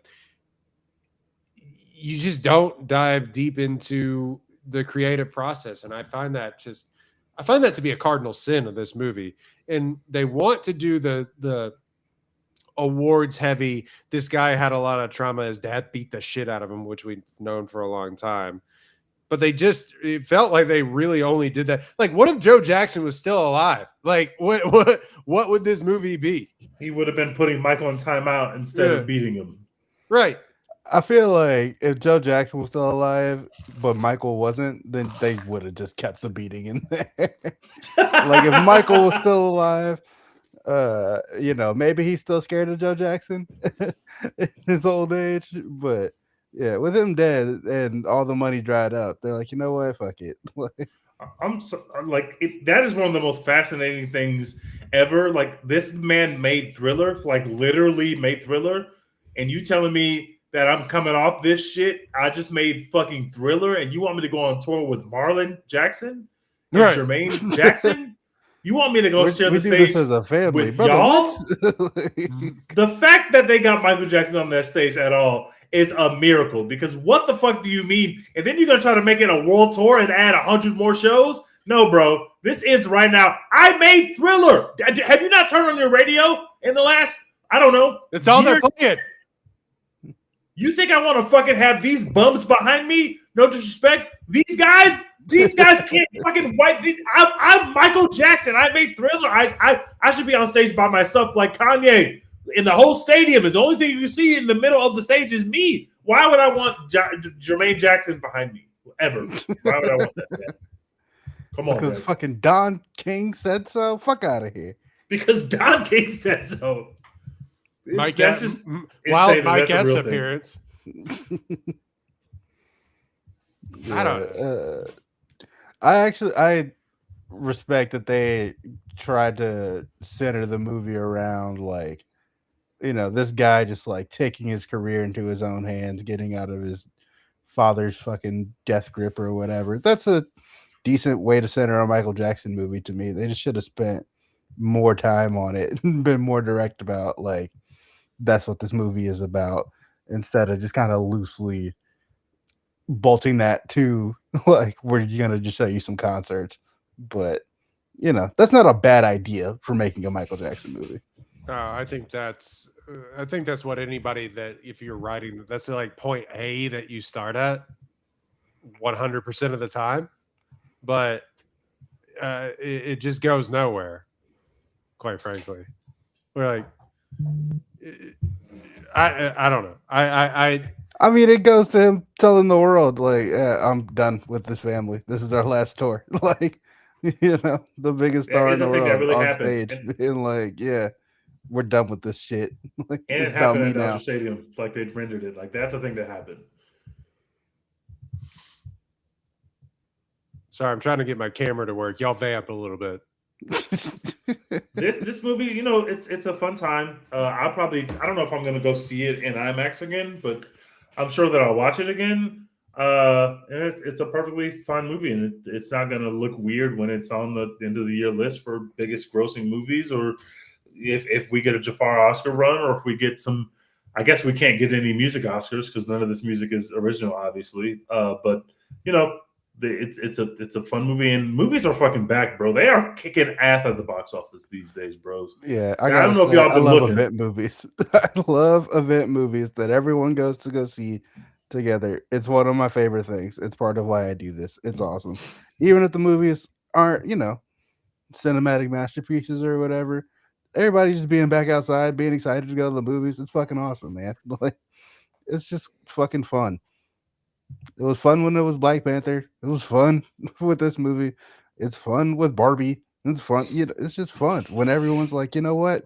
You just don't dive deep into the creative process. And I find that to be a cardinal sin of this movie. And they want to do the awards heavy. This guy had a lot of trauma. His dad beat the shit out of him, which we've known for a long time. But it felt like they really only did that. Like, what if Joe Jackson was still alive? Like, what would this movie be? He would have been putting Michael in timeout instead of beating him. Right. I feel like if Joe Jackson was still alive, but Michael wasn't, then they would have just kept the beating in there. Like, if Michael was still alive, maybe he's still scared of Joe Jackson in his old age, but yeah, with him dead and all the money dried up, they're like, you know what, fuck it. I'm like that is one of the most fascinating things ever. Like this man made Thriller, like literally made Thriller, and you telling me that I'm coming off this shit? I just made fucking Thriller, and you want me to go on tour with Marlon Jackson and Right. Jermaine Jackson? You want me to go share We the do stage this as a family, with brother. y'all? What? The fact that they got Michael Jackson on that stage at all is a miracle, because what the fuck do you mean? And then you're gonna try to make it a world tour and add 100 more shows? No, bro. This ends right now. I made Thriller. Have you not turned on your radio in the last, I don't know, It's all year? they're playing. You think I want to fucking have these bums behind me? No disrespect. These guys can't fucking wipe these. I'm Michael Jackson. I made Thriller. I should be on stage by myself like Kanye. In the whole stadium, is the only thing you can see in the middle of the stage is me. Why would I want Jermaine Jackson behind me? Ever. Why would I want that? Man? Come on, Because man. fucking Don King said so. Fuck out of here. Because Don King said so. Mike That's Epps, just wild insane that Mike that's a Epps real thing. appearance. Yeah, I don't. I respect that they tried to center the movie around like, this guy just like taking his career into his own hands, getting out of his father's fucking death grip or whatever. That's a decent way to center a Michael Jackson movie to me. They just should have spent more time on it and been more direct about like that's what this movie is about, instead of just kind of loosely bolting that to like we're gonna just show you some concerts. But that's not a bad idea for making a Michael Jackson movie. I think that's what anybody that if you're writing, that's like point A that you start at 100% of the time, but it just goes nowhere. Quite frankly, we're like, I don't know. I mean, it goes to him telling the world, like, I'm done with this family. This is our last tour. Like, the biggest star in That is the a thing that world really on happened. stage. And like, yeah, we're done with this shit. Like, And it's it about happened me at Dodger now. Stadium, like they rendered it. Like that's a thing that happened. Sorry, I'm trying to get my camera to work. Y'all vamp a little bit. This movie, it's a fun time. I don't know if I'm gonna go see it in IMAX again, but I'm sure that I'll watch it again. And it's a perfectly fine movie, and it's not gonna look weird when it's on the end of the year list for biggest grossing movies, or if we get a Jafar Oscar run, or if we get some. I guess we can't get any music Oscars because none of this music is original, obviously. But it's a fun movie, and movies are fucking back, bro. They are kicking ass at the box office these days, bros. Yeah, I don't know if y'all I been love looking. event movies. I love event movies that everyone goes to go see together. It's one of my favorite things. It's part of why I do this. It's awesome. Even if the movies aren't, cinematic masterpieces or whatever, everybody just being back outside, being excited to go to the movies. It's fucking awesome, man. Like, it's just fucking fun. It was fun when it was Black Panther. It was fun with this movie. It's fun with Barbie. It's fun. It's just fun when everyone's like, you know what?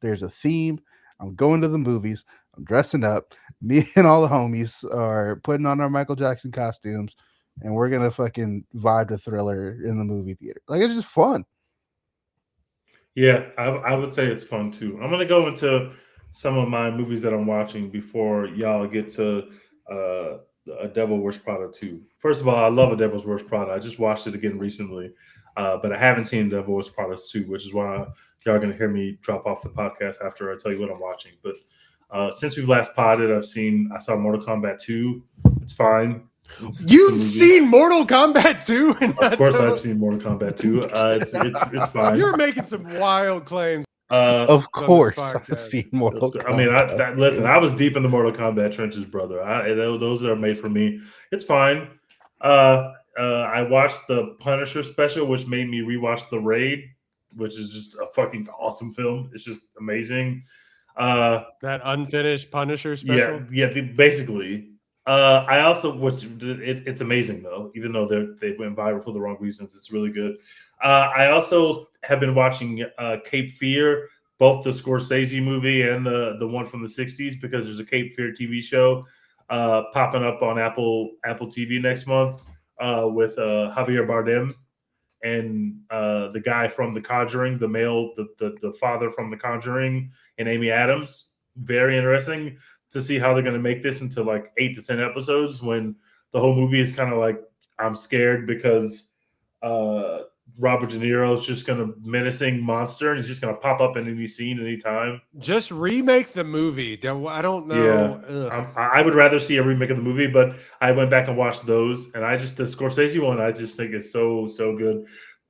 There's a theme. I'm going to the movies. I'm dressing up. Me and all the homies are putting on our Michael Jackson costumes, and we're gonna fucking vibe to Thriller in the movie theater. Like, it's just fun. Yeah, I would say it's fun too. I'm gonna go into some of my movies that I'm watching before y'all get to a Devil Wears Prada 2. First of all, I love A Devil's Wears Prada. I just watched it again recently, but I haven't seen Devil Wears Prada 2, which is why y'all are gonna hear me drop off the podcast after I tell you what I'm watching. But since we've last podded, I saw Mortal Kombat 2. It's fine. You've seen Mortal Kombat 2? Of course, I've seen Mortal Kombat 2. It's fine. You're making some wild claims. Of course, I've seen Mortal Kombat. I mean, listen, I was deep in the Mortal Kombat trenches, brother. Those are made for me. It's fine. I watched the Punisher special, which made me rewatch The Raid, which is just a fucking awesome film. It's just amazing. That unfinished Punisher special? Yeah, basically. I also, it's amazing though, even though they went viral for the wrong reasons. It's really good. I also have been watching Cape Fear, both the Scorsese movie and the one from the '60s because there's a Cape Fear TV show popping up on Apple TV next month with Javier Bardem and the guy from The Conjuring, the father from The Conjuring, and Amy Adams. Very interesting to see how they're going to make this into like 8 to 10 episodes when the whole movie is kind of like, I'm scared because Robert De Niro is just going to menacing monster and he's just going to pop up in any scene anytime. Just remake the movie. I don't know. Yeah, I would rather see a remake of the movie, but I went back and watched those, and the Scorsese one, I just think is so good.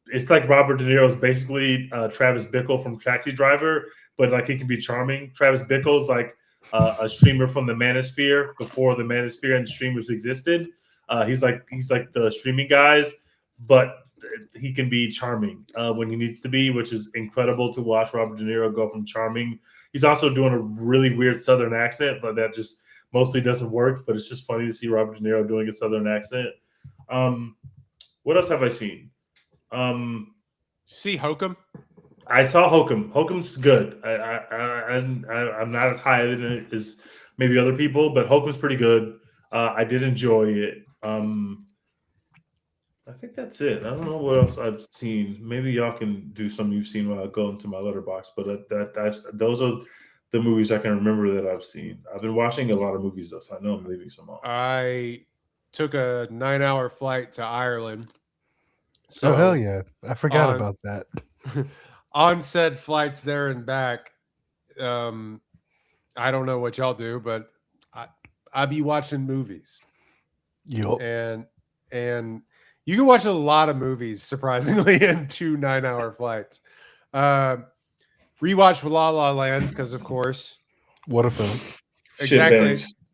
It's like Robert De Niro is basically Travis Bickle from Taxi Driver, but like he can be charming. Travis Bickle's like a streamer from the Manosphere before the Manosphere and streamers existed. He's like the streaming guys, but he can be charming when he needs to be, which is incredible to watch Robert De Niro go from charming. He's also doing a really weird Southern accent, but that just mostly doesn't work. But it's just funny to see Robert De Niro doing a Southern accent. What else have I seen? See Hokum? I saw Hokum. Hokum's good. I'm not as high in it as maybe other people, but Hokum's pretty good. I did enjoy it. I think that's it. I don't know what else I've seen. Maybe y'all can do something you've seen while I go into my letterbox. But those are the movies I can remember that I've seen. I've been watching a lot of movies though, so I know I'm leaving some off. I took a 9-hour flight to Ireland. So hell yeah! I forgot about that. On said flights there and back, I don't know what y'all do, but I be watching movies. Yup. And you can watch a lot of movies, surprisingly, in 2 9-hour flights. Rewatch La La Land because, of course, what a film!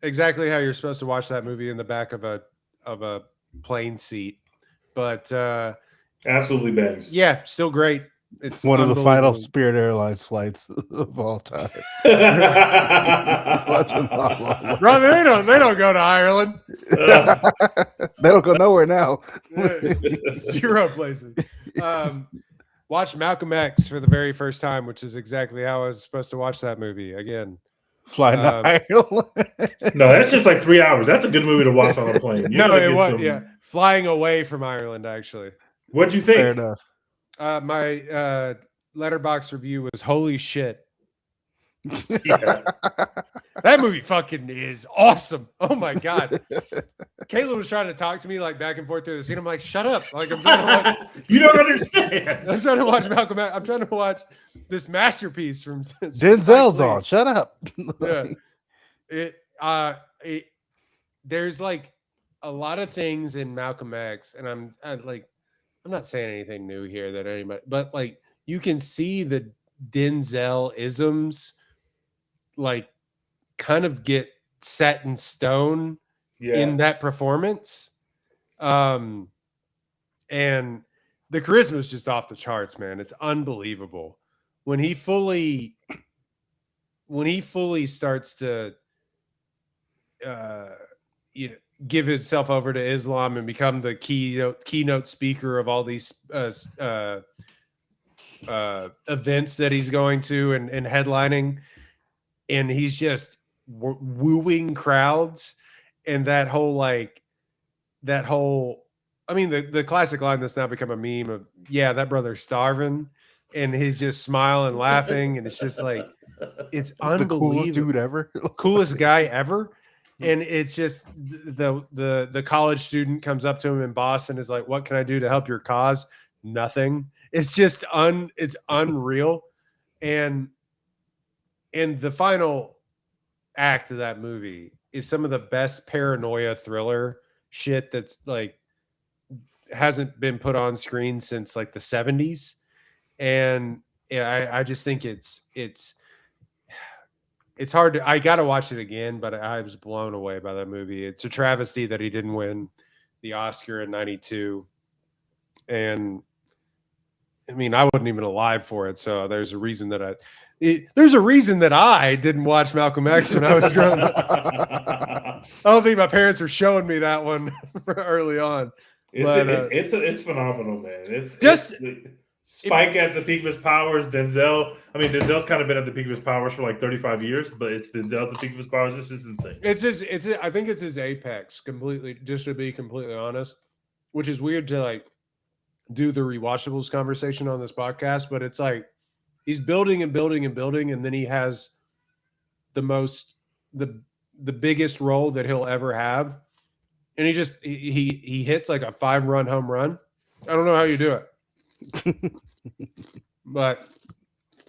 Exactly how you're supposed to watch that movie in the back of a plane seat. But absolutely bangs. Yeah, still great. It's one of the final Spirit Airlines flights of all time. Bro, they don't go to Ireland. They don't go nowhere now. 0 places. Watch Malcolm X for the very first time, which is exactly how I was supposed to watch that movie again. Flying to Ireland. No, that's just like 3 hours. That's a good movie to watch on a plane. No, it was flying away from Ireland. Actually, what'd you think? Fair enough. My letterbox review was holy shit. Yeah. That movie fucking is awesome. Oh my god. Kayla was trying to talk to me like back and forth through the scene. I'm like, shut up. Like I'm trying to watch. You don't understand. I'm trying to watch Malcolm X. I'm trying to watch this masterpiece from Denzel's on. Shut up. Yeah. There's like a lot of things in Malcolm X, and I'm not saying anything new here that anybody, but like you can see the Denzel isms like kind of get set in stone in that performance. And the charisma is just off the charts, man. It's unbelievable. When he fully starts to give himself over to Islam and become the keynote speaker of all these events that he's going to and headlining, and he's just wooing crowds, and that whole I mean the classic line that's now become a meme of that brother's starving, and he's just smiling, laughing, and it's just like it's unbelievable. The coolest dude ever. Coolest guy ever. And it's just the college student comes up to him in Boston, is like, what can I do to help your cause? Nothing. It's just it's unreal. And the final act of that movie is some of the best paranoia thriller shit that's like hasn't been put on screen since like the 70s. And I just think it's hard to, I got to watch it again, but I was blown away by that movie. It's a travesty that he didn't win the Oscar in 92. And I mean, I wasn't even alive for it. So there's a reason that I didn't watch Malcolm X when I was growing up. I don't think my parents were showing me that one early on. It's phenomenal, man. It's Spike at the peak of his powers. Denzel. I mean, Denzel's kind of been at the peak of his powers for like 35 years, but it's Denzel at the peak of his powers. This is insane. I think it's his apex completely. Just to be completely honest, which is weird to like do the rewatchables conversation on this podcast, but it's like he's building and building and building, and then he has the biggest role that he'll ever have, and he hits like a 5-run home run. I don't know how you do it, but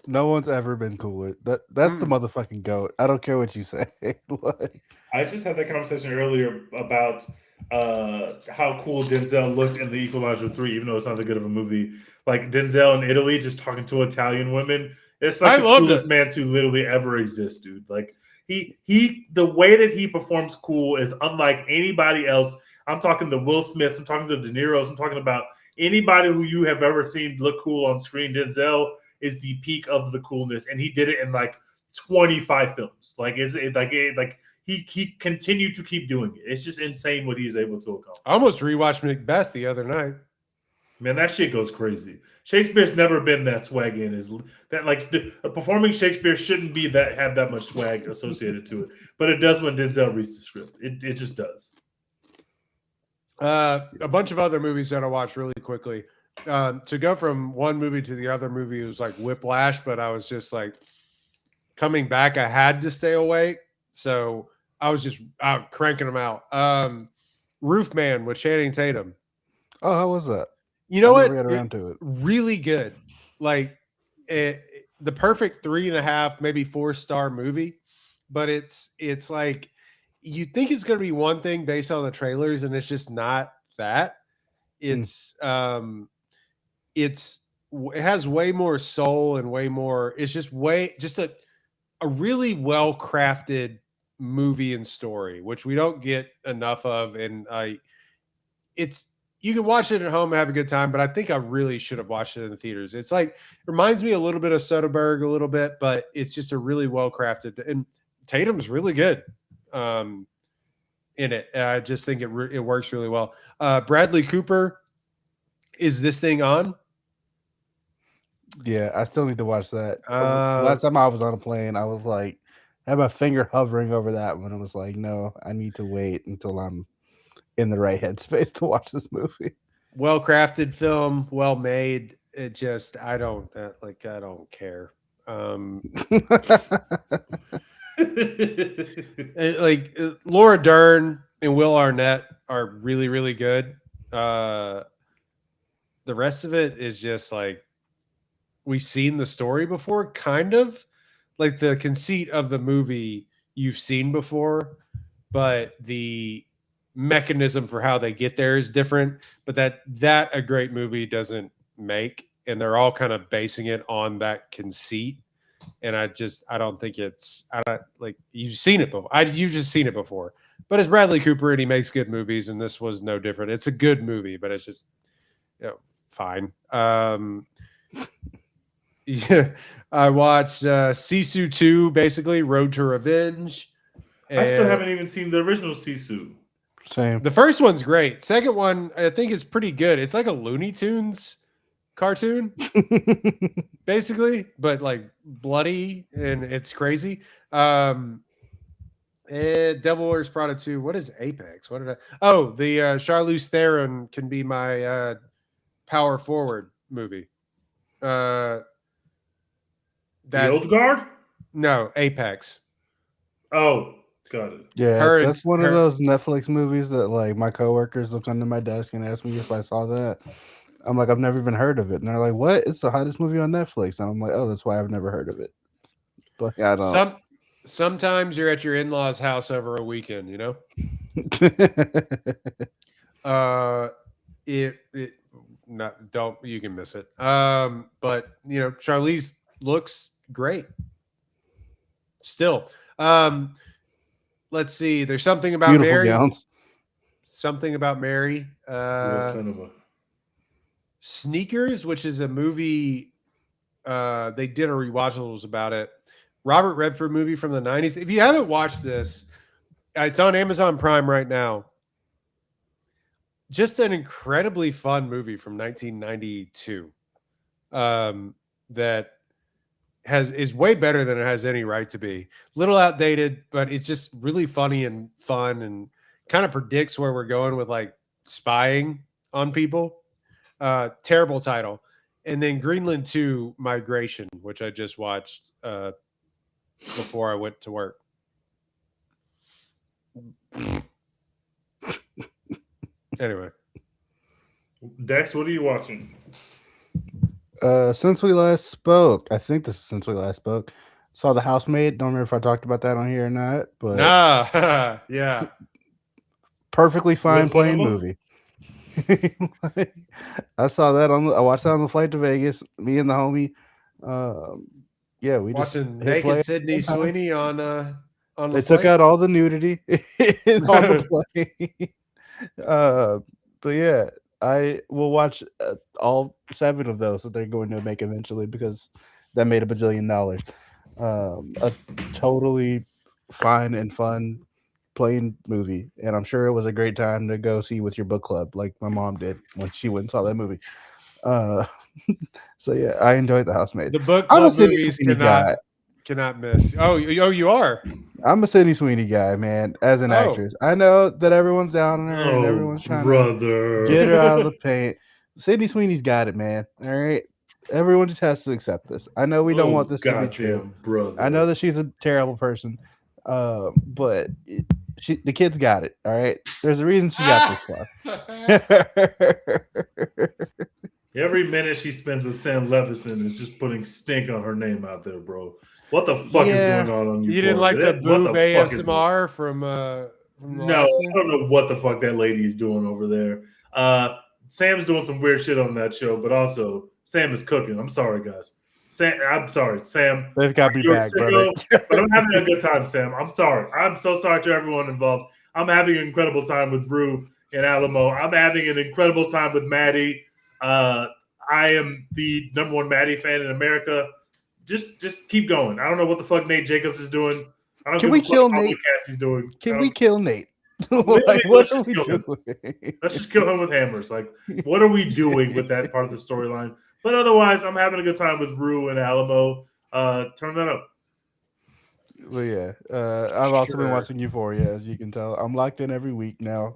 no one's ever been cooler. That's the motherfucking GOAT. I don't care what you say. Like, I just had that conversation earlier about how cool Denzel looked in The Equalizer 3, even though it's not that good of a movie. Like Denzel in Italy just talking to Italian women. It's like the coolest man to literally ever exist, dude. Like he the way that he performs cool is unlike anybody else. I'm talking to Will Smith, I'm talking to De Niro's, I'm talking about anybody who you have ever seen look cool on screen. Denzel is the peak of the coolness, and he did it in like 25 films. He continued to keep doing it. It's just insane what he's able to accomplish. I almost rewatched Macbeth the other night. Man, that shit goes crazy. Shakespeare's never been that swaggy in his performing Shakespeare shouldn't be that have that much swag associated to it, but it does when Denzel reads the script. It just does. A bunch of other movies that I watched really quickly. To go from one movie to the other movie, it was like Whiplash, but I was just like coming back. I had to stay awake, so I was just cranking them out. Roof Man with Channing Tatum. Oh, how was that? You know what? Got around to it. Really good. Like the perfect 3.5, maybe 4-star movie, but it's like you think it's going to be one thing based on the trailers, and it's just not that. It has way more soul and way more. It's just a really well crafted movie and story, which we don't get enough of. And you can watch it at home and have a good time, but I think I really should have watched it in the theaters. It's like, it reminds me a little bit of Soderbergh, a little bit, but it's just a really well crafted, and Tatum's really good in it. I just think it works really well. Bradley Cooper, Is This Thing On? Yeah, I still need to watch that. Last time I was on a plane, I was like, I had my finger hovering over that one. I was like, no, I need to wait until I'm in the right headspace to watch this movie. Well crafted film, well made. It just, I don't care. Laura Dern and Will Arnett are really, really good. The rest of it is just like, we've seen the story before, kind of like the conceit of the movie you've seen before, but the mechanism for how they get there is different. But that a great movie doesn't make, and they're all kind of basing it on that conceit. And I don't think you've seen it before. You've just seen it before. But it's Bradley Cooper, and he makes good movies, and this was no different. It's a good movie, but it's just fine. Yeah, I watched Sisu 2, basically Road to Revenge. I still haven't even seen the original Sisu. Same. The first one's great. Second one, I think, is pretty good. It's like a Looney Tunes cartoon, basically, but like bloody, and it's crazy. And Devil Wears Prada 2. What is Apex? What did I? Oh, the Charlize Theron Can Be My Power Forward movie. The Old Guard? No, Apex. Oh, got it. Yeah, that's one of those Netflix movies that like my coworkers will come to my desk and ask me if I saw that. I'm like, I've never even heard of it. And they're like, what? It's the hottest movie on Netflix. And I'm like, oh, that's why I've never heard of it. But I don't. Sometimes you're at your in-laws' house over a weekend, you know? You can miss it. But Charlize looks great. Still. Let's see. There's something about Beautiful Mary. Gowns. Something about Mary. Sneakers, which is a movie. They did a rewatchables about it. Robert Redford movie from the 90s. If you haven't watched this, it's on Amazon Prime right now. Just an incredibly fun movie from 1992. that is way better than it has any right to be. Little outdated, but it's just really funny and fun, and kind of predicts where we're going with like spying on people. Terrible title. And then Greenland 2 Migration, which I just watched before I went to work. Anyway, Dex, what are you watching? Since we last spoke, I think this is since we last spoke. Saw The Housemaid. Don't remember if I talked about that on here or not, but yeah, perfectly fine What plain cinema? movie. I saw that I watched that on the flight to Vegas. Me and the homie. Yeah, we watching just hit play. naked Sydney Sweeney on the They took flight. out all the nudity on the plane. But yeah, I will watch all 7 of those that they're going to make eventually because that made $1 bajillion. A totally fine and fun plain movie, and I'm sure it was a great time to go see with your book club, like my mom did when she went and saw that movie. So yeah, I enjoyed The Housemaid. The book I'm a club Sydney movies Sweeney guy. cannot miss. Oh, you are. I'm a Sydney Sweeney guy, man. As an actress, I know that everyone's down on her and everyone's trying to get her out of the paint. Sydney Sweeney's got it, man. All right, everyone just has to accept this. I know we don't want this to be true. Brother. I know that she's a terrible person, but the kid's got it. All right, there's a reason she got this far. Every minute she spends with Sam Levinson is just putting stink on her name out there, bro. What the fuck is going on You didn't like the boob ASMR from No, I don't know what the fuck that lady is doing over there. Sam's doing some weird shit on that show, but also Sam is cooking. I'm sorry, guys. I'm sorry, Sam. They've got me back, brother. But I'm having a good time, Sam. I'm sorry. I'm so sorry to everyone involved. I'm having an incredible time with Rue and Alamo. I'm having an incredible time with Maddie. I am the #1 Maddie fan in America. Just keep going. I don't know what the fuck Nate Jacobs is doing. I don't Can give we a fuck kill what Nate? Cassie's doing. Can we kill Nate? Like, what are we doing? Let's just kill him with hammers. Like, what are we doing with that part of the storyline? But otherwise, I'm having a good time with Rue and Alamo. Turn that up. Well, yeah. I've also been watching Euphoria, as you can tell. I'm locked in every week now.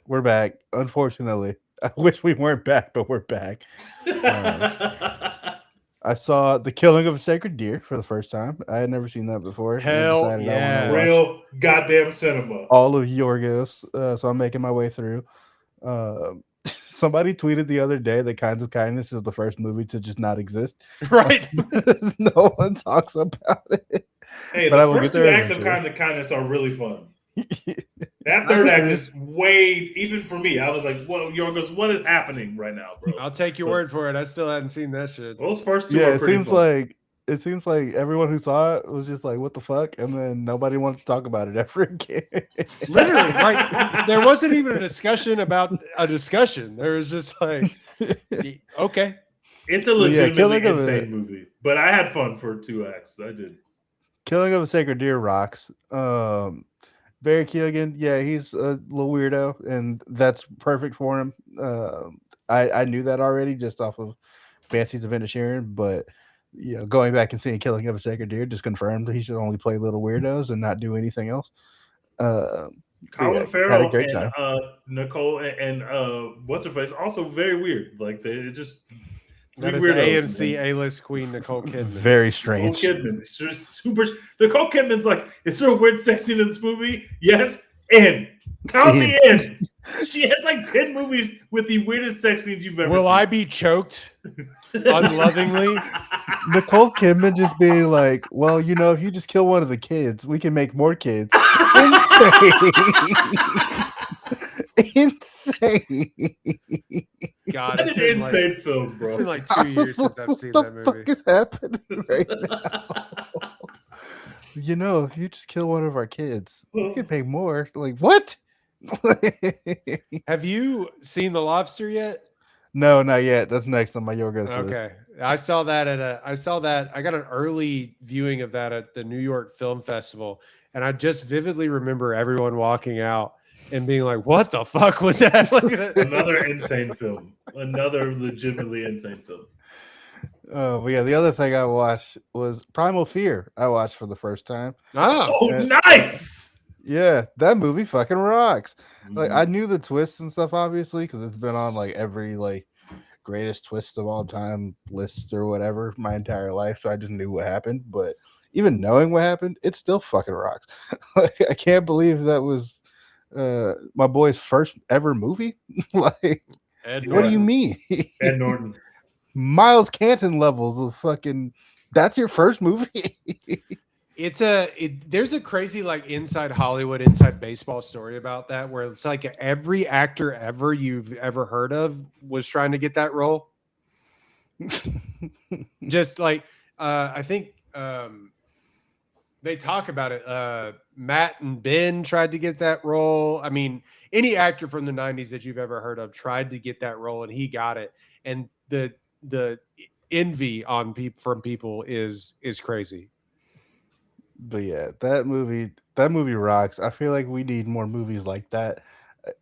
We're back. Unfortunately, I wish we weren't back, but we're back. I saw The Killing of a Sacred Deer for the first time. I had never seen that before. Hell yeah. Real goddamn cinema. All of Yorgos. So I'm making my way through. Somebody tweeted the other day that Kinds of Kindness is the first movie to just not exist. Right. No one talks about it. Hey, but the first 2 acts of Kinds of Kindness are really fun. That third act is way, even for me, I was like, "What, Yorgos? What is happening right now, bro?" I'll take your word for it. I still hadn't seen that shit. Those first 2 are pretty fun. It seems like everyone who saw it was just like, "What the fuck?" And then nobody wants to talk about it ever again. Literally, like there wasn't even a discussion about a discussion. There was just like, okay, it's a legitimately insane movie, but I had fun for 2 acts. I did. Killing of a Sacred Deer rocks. Barry Keoghan, yeah, he's a little weirdo, and that's perfect for him. I knew that already just off of Banshees of Inisherin, but going back and seeing Killing of a Sacred Deer just confirmed he should only play little weirdos and not do anything else. Colin Farrell and Nicole and what's her face also very weird. Like they just that is AMC A-list queen Nicole Kidman. Very strange. Nicole Kidman. It's just super. Nicole Kidman's like, is there a weird sex scene in this movie? Yes, in. Count me in. She has like 10 movies with the weirdest sex scenes you've ever seen. Will I be choked unlovingly? Nicole Kidman just being like, well, if you just kill one of the kids, we can make more kids. Insane. God, it's an insane film, bro. It's been like 2 years since I've seen that movie. What the fuck is happening right now? If you just kill one of our kids, we can make more. Like, what? Have you seen The Lobster yet? No, not yet. That's next on my Yorgos list. Okay. I saw that I got an early viewing of that at the New York Film Festival, and I just vividly remember everyone walking out and being like, what the fuck was that? Another insane film. Another legitimately insane film. But yeah, the other thing I watched was Primal Fear. I watched for the first time. Oh, Oh, nice. Yeah, that movie fucking rocks. Like Mhm. I knew the twists and stuff, obviously, because it's been on like every like greatest twist of all time list or whatever my entire life. So I just knew what happened. But even knowing what happened, it still fucking rocks. Like I can't believe that was my boy's first ever movie. Like, Ed what do you Norton. mean? Ed Norton. Miles Canton levels of fucking. That's your first movie. There's a crazy like inside Hollywood, inside baseball story about that where it's like every actor ever you've ever heard of was trying to get that role. Just like I think they talk about it. Matt and Ben tried to get that role. I mean, any actor from the 90s that you've ever heard of tried to get that role and he got it. And the envy on people from people is crazy. But yeah, that movie rocks. I feel like we need more movies like that.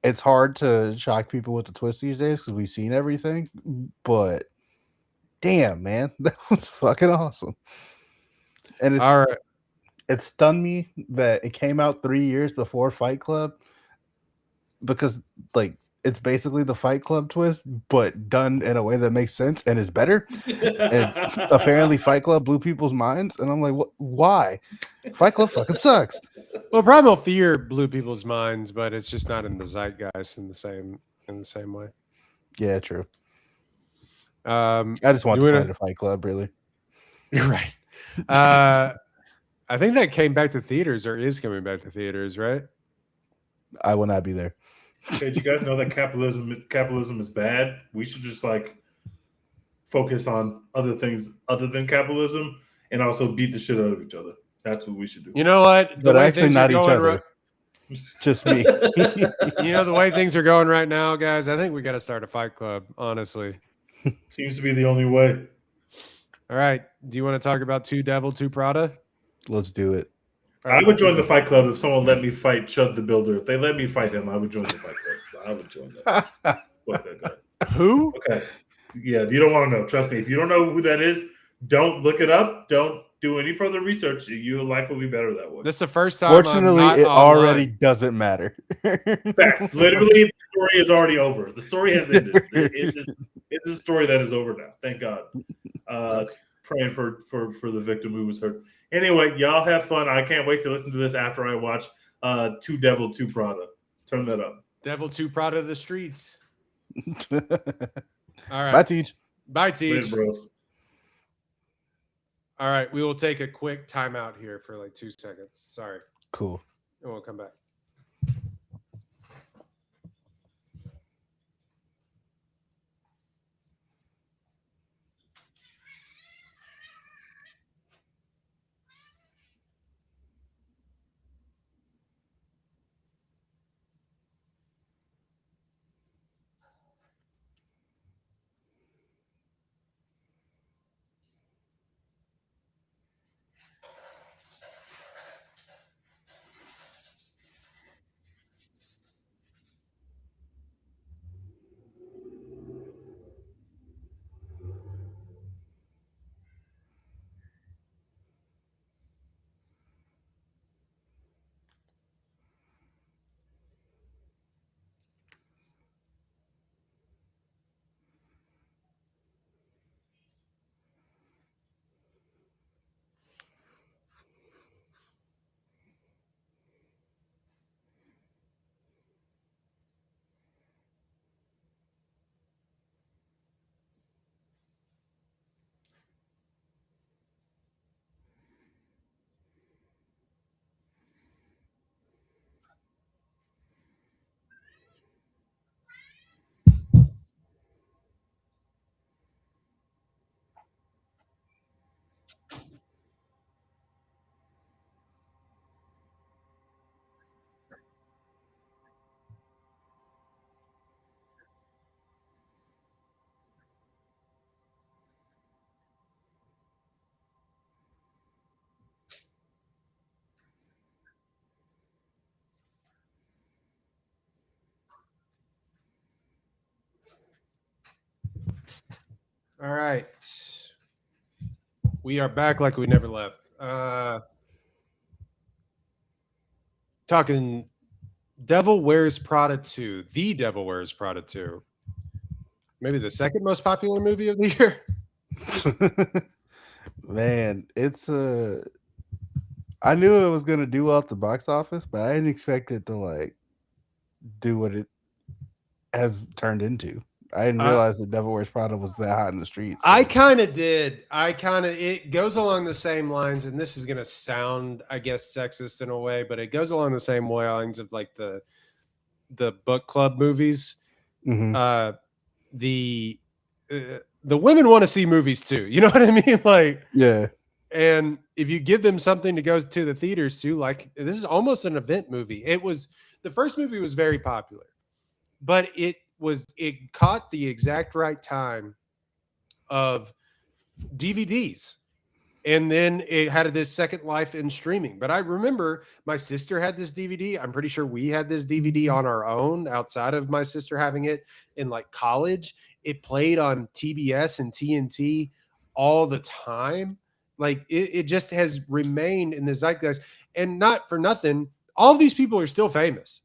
It's hard to shock people with the twist these days because we've seen everything. But damn, man, that was fucking awesome. And All right. it stunned me that it came out 3 years before Fight Club because like it's basically the Fight Club twist, but done in a way that makes sense and is better. And apparently, Fight Club blew people's minds, and I'm like, what? Why? Fight Club fucking sucks. Well, Primal Fear blew people's minds, but it's just not in the zeitgeist in the same way. Yeah, true. Um, I just want you to wanna- find a Fight Club, really. You're right. I think that came back to theaters or is coming back to theaters, right? I will not be there. Hey, did you guys know that capitalism is bad? We should just like focus on other things other than capitalism and also beat the shit out of each other. That's what we should do. You know what? The But way actually, things are not each going, other. Just me. you know, the way things are going right now, guys. I think we got to start a fight club. Honestly. Seems to be the only way. All right. Do you want to talk about Two Devil, Two Prada? Let's do it. All I right. would join the fight club if someone let me fight Chud the Builder. If they let me fight him, I would join the fight club. I would join that. Fuck that guy. Who? Okay. Yeah, you don't want to know. Trust me. If you don't know who that is, don't look it up. Don't do any further research. Your life will be better that way. This is the first time I'm Fortunately, not it online. already doesn't matter. Facts. Literally, the story is already over. The story has ended. It's a story that is over now. Thank God. Praying for the victim who was hurt. Anyway, y'all have fun. I can't wait to listen to this after I watch Two Devil, Two Prada. Turn that up. Devil, Two Prada, the streets. All right. Bye, Teach. Bye, Teach. Later, bros. All right. We will take a quick timeout here for like 2 seconds. Sorry. Cool. And we'll come back. All right. We are back like we never left. Talking Devil Wears Prada 2, The Devil Wears Prada 2. Maybe the second most popular movie of the year. Man, it's I knew it was gonna do well at the box office, but I didn't expect it to like do what it has turned into. I didn't realize that Devil Wears Prada was that hot in the streets. I kind of did. It goes along the same lines, and this is going to sound, I guess, sexist in a way, but it goes along the same lines of like the book club movies. Mhm. The women want to see movies too. You know what I mean? Like, Yeah. and if you give them something to go to the theaters to, like, this is almost an event movie. The first movie was very popular, but it caught the exact right time of DVDs. And then it had this second life in streaming. But I remember my sister had this DVD. I'm pretty sure we had this DVD on our own outside of my sister having it in like college. It played on TBS and TNT all the time. Like it just has remained in the zeitgeist. And not for nothing, all these people are still famous.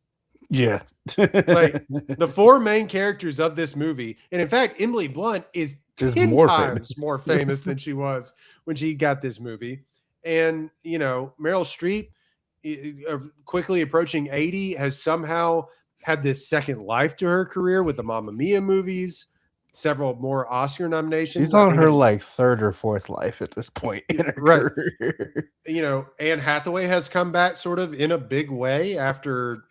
Yeah. Like the four main characters of this movie. And in fact, Emily Blunt is 10 times more famous than she was when she got this movie. And, you know, Meryl Streep, quickly approaching 80, has somehow had this second life to her career with the Mamma Mia movies, several more Oscar nominations. She's on her like third or fourth life at this point in her career. You know, Anne Hathaway has come back sort of in a big way after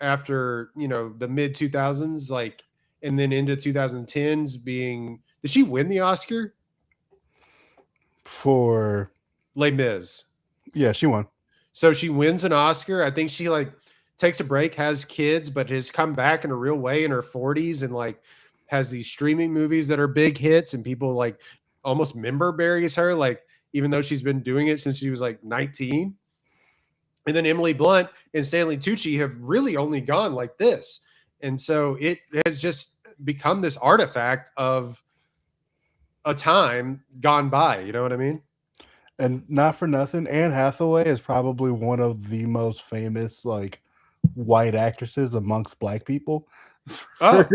you know, the mid 2000s, like, and then into 2010s being, did she win the Oscar for Les Mis? Yeah, she won. So she wins an Oscar. I think she like takes a break, has kids, but has come back in a real way in her 40s and like has these streaming movies that are big hits, and people like almost member buries her, like, even though she's been doing it since she was like 19. And then Emily Blunt and Stanley Tucci have really only gone like this. And so it has just become this artifact of a time gone by. You know what I mean? And not for nothing, Anne Hathaway is probably one of the most famous like white actresses amongst black people for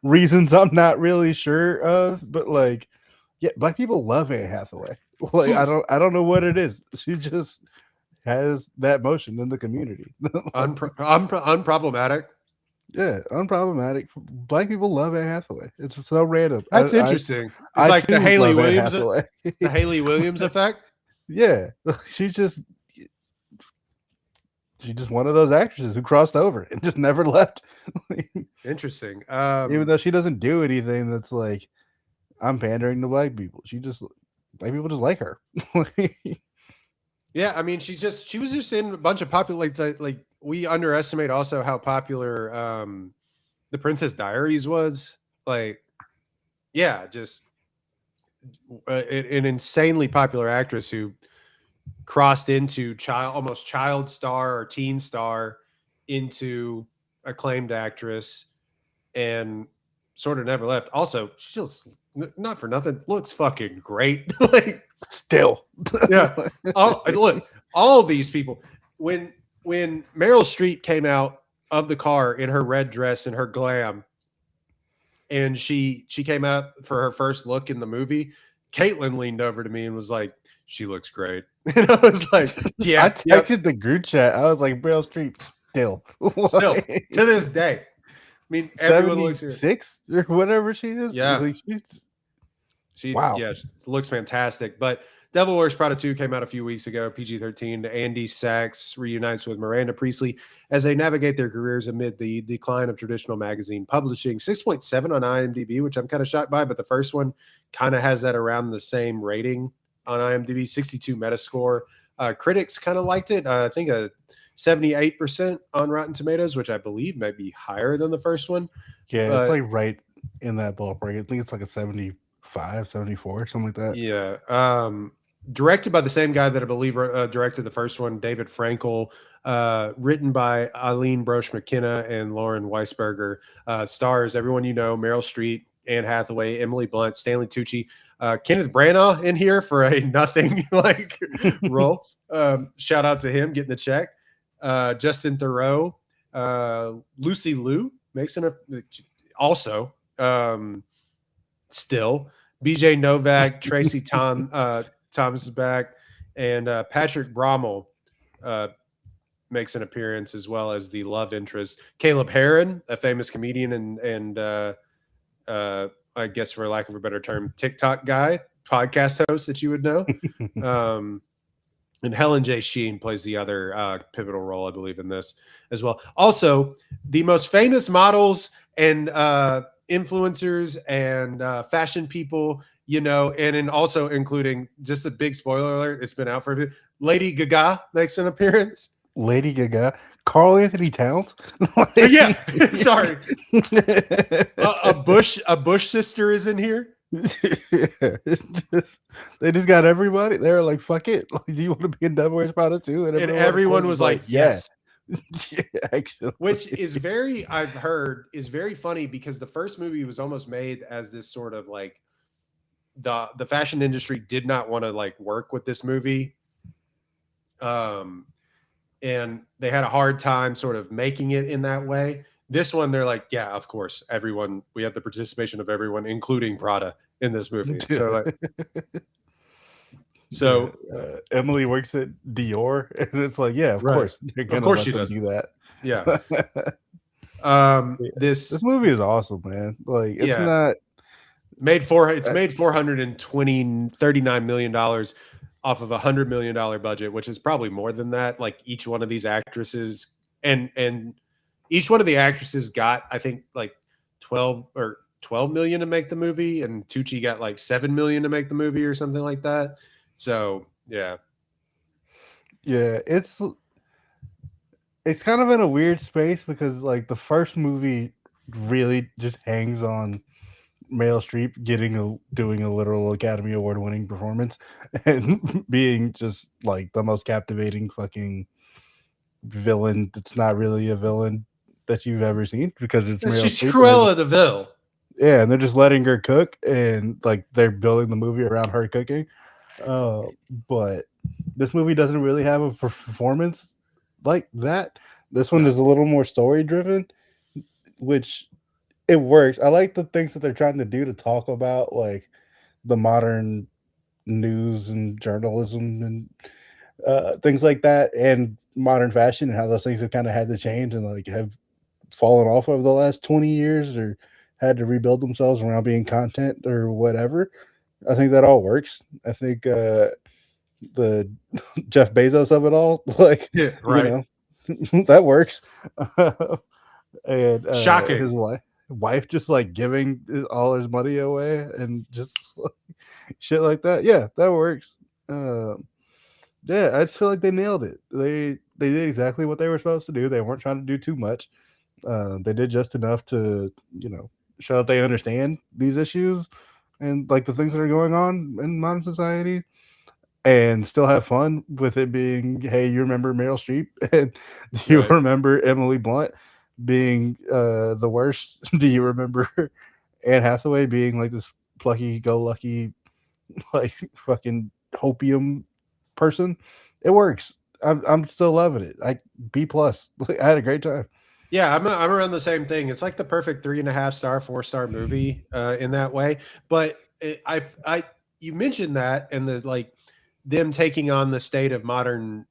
reasons I'm not really sure of. But like, yeah, black people love Anne Hathaway. Like, I don't know what it is. She just has that motion in the community. Unproblematic. Yeah, unproblematic. Black people love Anne Hathaway. It's so random. That's interesting. It's like the Haley Williams, the Haley Williams effect. Yeah, she's just one of those actresses who crossed over and just never left. Interesting. Even though she doesn't do anything that's like, I'm pandering to black people. Black people just like her. Yeah, I mean, she was just in a bunch of popular, like we underestimate also how popular The Princess Diaries was. Like, yeah, just an insanely popular actress who crossed into almost child star or teen star into acclaimed actress and sort of never left. Also, she just, not for nothing, looks fucking great. Like, still. Yeah. Look, all of these people, when Meryl Streep came out of the car in her red dress and her glam, and she came out for her first look in the movie, Caitlin leaned over to me and was like, "She looks great." And I was like, "Yeah." I texted the group chat. I was like, Meryl Streep still to this day. I mean, everyone looks 76 or whatever she is. Yeah. Like, wow. Yeah, she looks fantastic. But Devil Wears Prada 2 came out a few weeks ago, PG-13. Andy Sachs reunites with Miranda Priestley as they navigate their careers amid the decline of traditional magazine publishing. 6.7 on IMDb, which I'm kind of shocked by, but the first one kind of has that around the same rating on IMDb, 62 Metascore. Critics kind of liked it. I think a 78% on Rotten Tomatoes, which I believe might be higher than the first one. Yeah, it's like right in that ballpark. I think it's like a 75, 74, something like that. Yeah. Directed by the same guy that I believe directed the first one, David Frankel. Written by Eileen Brosh McKenna and Lauren Weisberger. Stars everyone you know: Meryl Streep, Anne Hathaway, Emily Blunt, Stanley Tucci. Kenneth Branagh in here for a nothing like role. Shout out to him getting the check. Justin Theroux, Lucy Liu makes an also still. BJ Novak, Tracy Thomas is back, and Patrick Brommel makes an appearance, as well as the love interest Caleb Heron, a famous comedian and I guess, for lack of a better term, TikTok guy, podcast host that you would know. And Helen J. Sheen plays the other pivotal role, I believe, in this as well. Also, the most famous models and influencers and fashion people, and also including, just a big spoiler alert, it's been out for a bit, Lady Gaga makes an appearance. Lady Gaga, Carl Anthony Towns. Yeah, sorry. A Bush sister is in here. They just got everybody. They were like, "Fuck it! Like, do you want to be in Devil Wears Prada too?" And everyone was like, "Yes." Yeah, actually, which is I've heard is very funny, because the first movie was almost made as this sort of like the fashion industry did not want to like work with this movie. And they had a hard time sort of making it in that way. This one, they're like, yeah, of course, everyone, we have the participation of everyone, including Prada, in this movie. So, Emily works at Dior, and it's like, yeah, of course, they're gonna let them do that. Yeah. This movie is awesome, man. Like, it's not made $39 million off of $100 million budget, which is probably more than that. Like, each one of these actresses and each one of the actresses got, I think, like 12 million to make the movie, and Tucci got like 7 million to make the movie or something like that. So yeah, it's kind of in a weird space, because like the first movie really just hangs on Meryl Streep doing a literal Academy Award winning performance and being just like the most captivating fucking villain that's not really a villain that you've ever seen, because she's Cruella de Vil. Yeah, and they're just letting her cook, and like they're building the movie around her cooking. But this movie doesn't really have a performance like that. This one is a little more story driven, which it works. I like the things that they're trying to do to talk about like the modern news and journalism and things like that, and modern fashion, and how those things have kind of had to change and like have fallen off over the last 20 years, or had to rebuild themselves around being content or whatever. I think that all works. I think the Jeff Bezos of it all, like, that works. And shocking. His wife just like giving all his money away and just like, shit like that. Yeah, that works. I just feel like they nailed it. They did exactly what they were supposed to do. They weren't trying to do too much. They did just enough to, show that they understand these issues and like the things that are going on in modern society, and still have fun with it being, hey, you remember Meryl Streep, and do you remember Emily Blunt being the worst? Do you remember Anne Hathaway being like this plucky go lucky like fucking hopium person? It works. I'm still loving it. B+. I had a great time. Yeah, I'm around the same thing. It's like the perfect 3.5 star, 4-star movie in that way. But you mentioned that, and the like them taking on the state of modern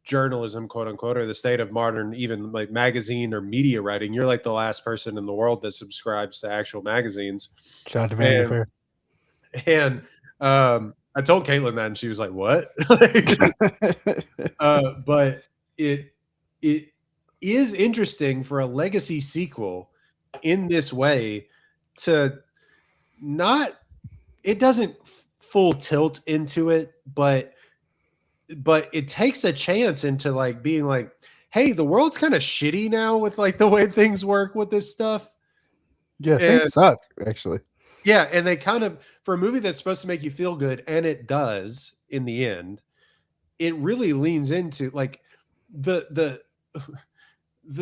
journalism, quote unquote, or the state of modern even like magazine or media writing. You're like the last person in the world that subscribes to actual magazines. Shout out to Vanity Fair. And I told Caitlin that, and she was like, "What?" But it is interesting for a legacy sequel in this way to not. It doesn't full tilt into it, but it takes a chance into like being like, hey, the world's kind of shitty now with like the way things work with this stuff. Yeah, things suck, actually. Yeah, and they kind of, for a movie that's supposed to make you feel good, and it does in the end, it really leans into like the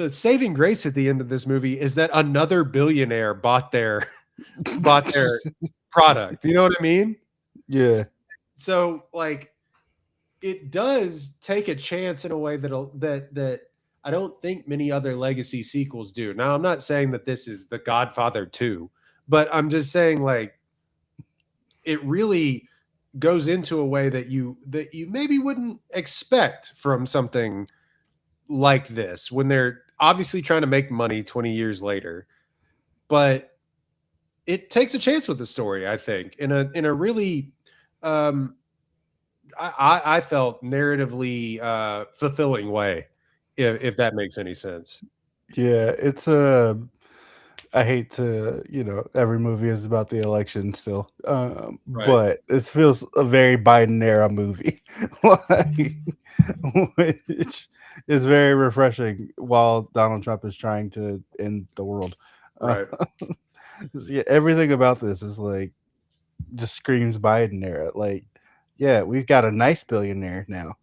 saving grace at the end of this movie is that another billionaire bought their product. You know what I mean? Yeah. So like it does take a chance in a way that I don't think many other legacy sequels do. Now, I'm not saying that this is The Godfather 2, but I'm just saying like it really goes into a way that you maybe wouldn't expect from something like this when they're obviously trying to make money 20 years later. But it takes a chance with the story, I think, in a really um I felt narratively fulfilling way, if that makes any sense. Yeah, it's I hate to, every movie is about the election still. Right. But this feels a very Biden era movie. Like, which is very refreshing while Donald Trump is trying to end the world. Uh, Right. yeah, everything about this is like just screams Biden era. Like, yeah, we've got a nice billionaire now.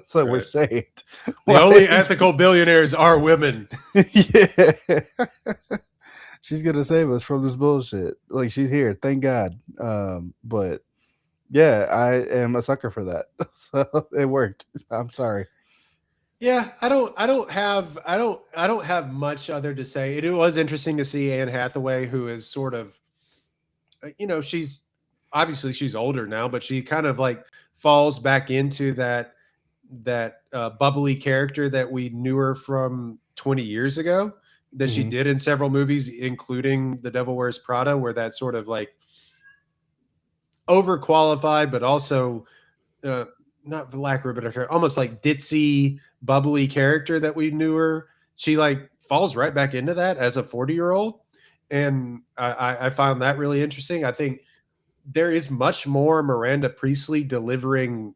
So we're Right. saved. The only Like, ethical billionaires are women. yeah. She's gonna save us from this bullshit. Like, she's here, thank God. But yeah, I am a sucker for that. So it worked. I'm sorry. Yeah, I don't have much other to say. It was interesting to see Anne Hathaway, who is sort of she's obviously she's older now, but she kind of like falls back into that bubbly character that we knew her from 20 years ago, that she Mhm. did in several movies, including The Devil Wears Prada, where that sort of like overqualified, but also uh, not for lack of a better term, almost like ditzy, bubbly character that we knew her. She like falls right back into that as a 40-year-old. And I found that really interesting. I think there is much more Miranda Priestley delivering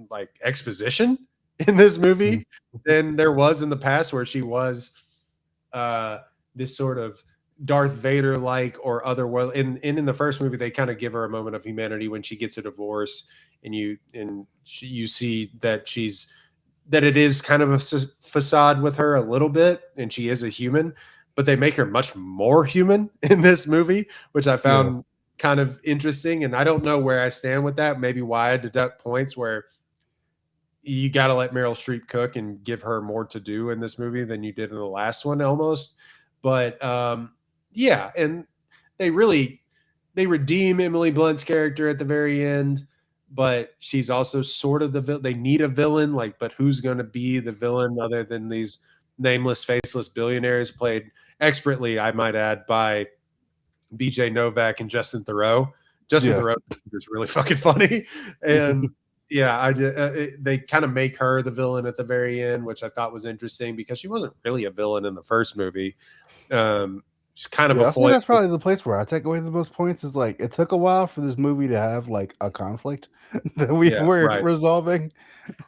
like exposition in this Mhm. movie than there was in the past, where she was this sort of Darth Vader like or otherworld. In the first movie, they kind of give her a moment of humanity when she gets a divorce, and you see that that it is kind of a facade with her a little bit, and she is a human, but they make her much more human in this movie, which I Yeah. found kind of interesting. And I don't know where I stand with that. Maybe why I deduct points where you got to let Meryl Streep cook and give her more to do in this movie than you did in the last one almost. But yeah, and they really they redeem Emily Blunt's character at the very end, but she's also sort of they need a villain, like, but who's going to be the villain other than these nameless, faceless billionaires, played expertly, I might add, by BJ Novak and Justin Theroux. Justin Yeah. Theroux is really fucking funny, and yeah, I did. They kind of make her the villain at the very end, which I thought was interesting because she wasn't really a villain in the first movie. She's kind of Yeah, a I think foil. that's probably the place where I take away the most points is like it took a while for this movie to have like a conflict that we Yeah, were right. resolving.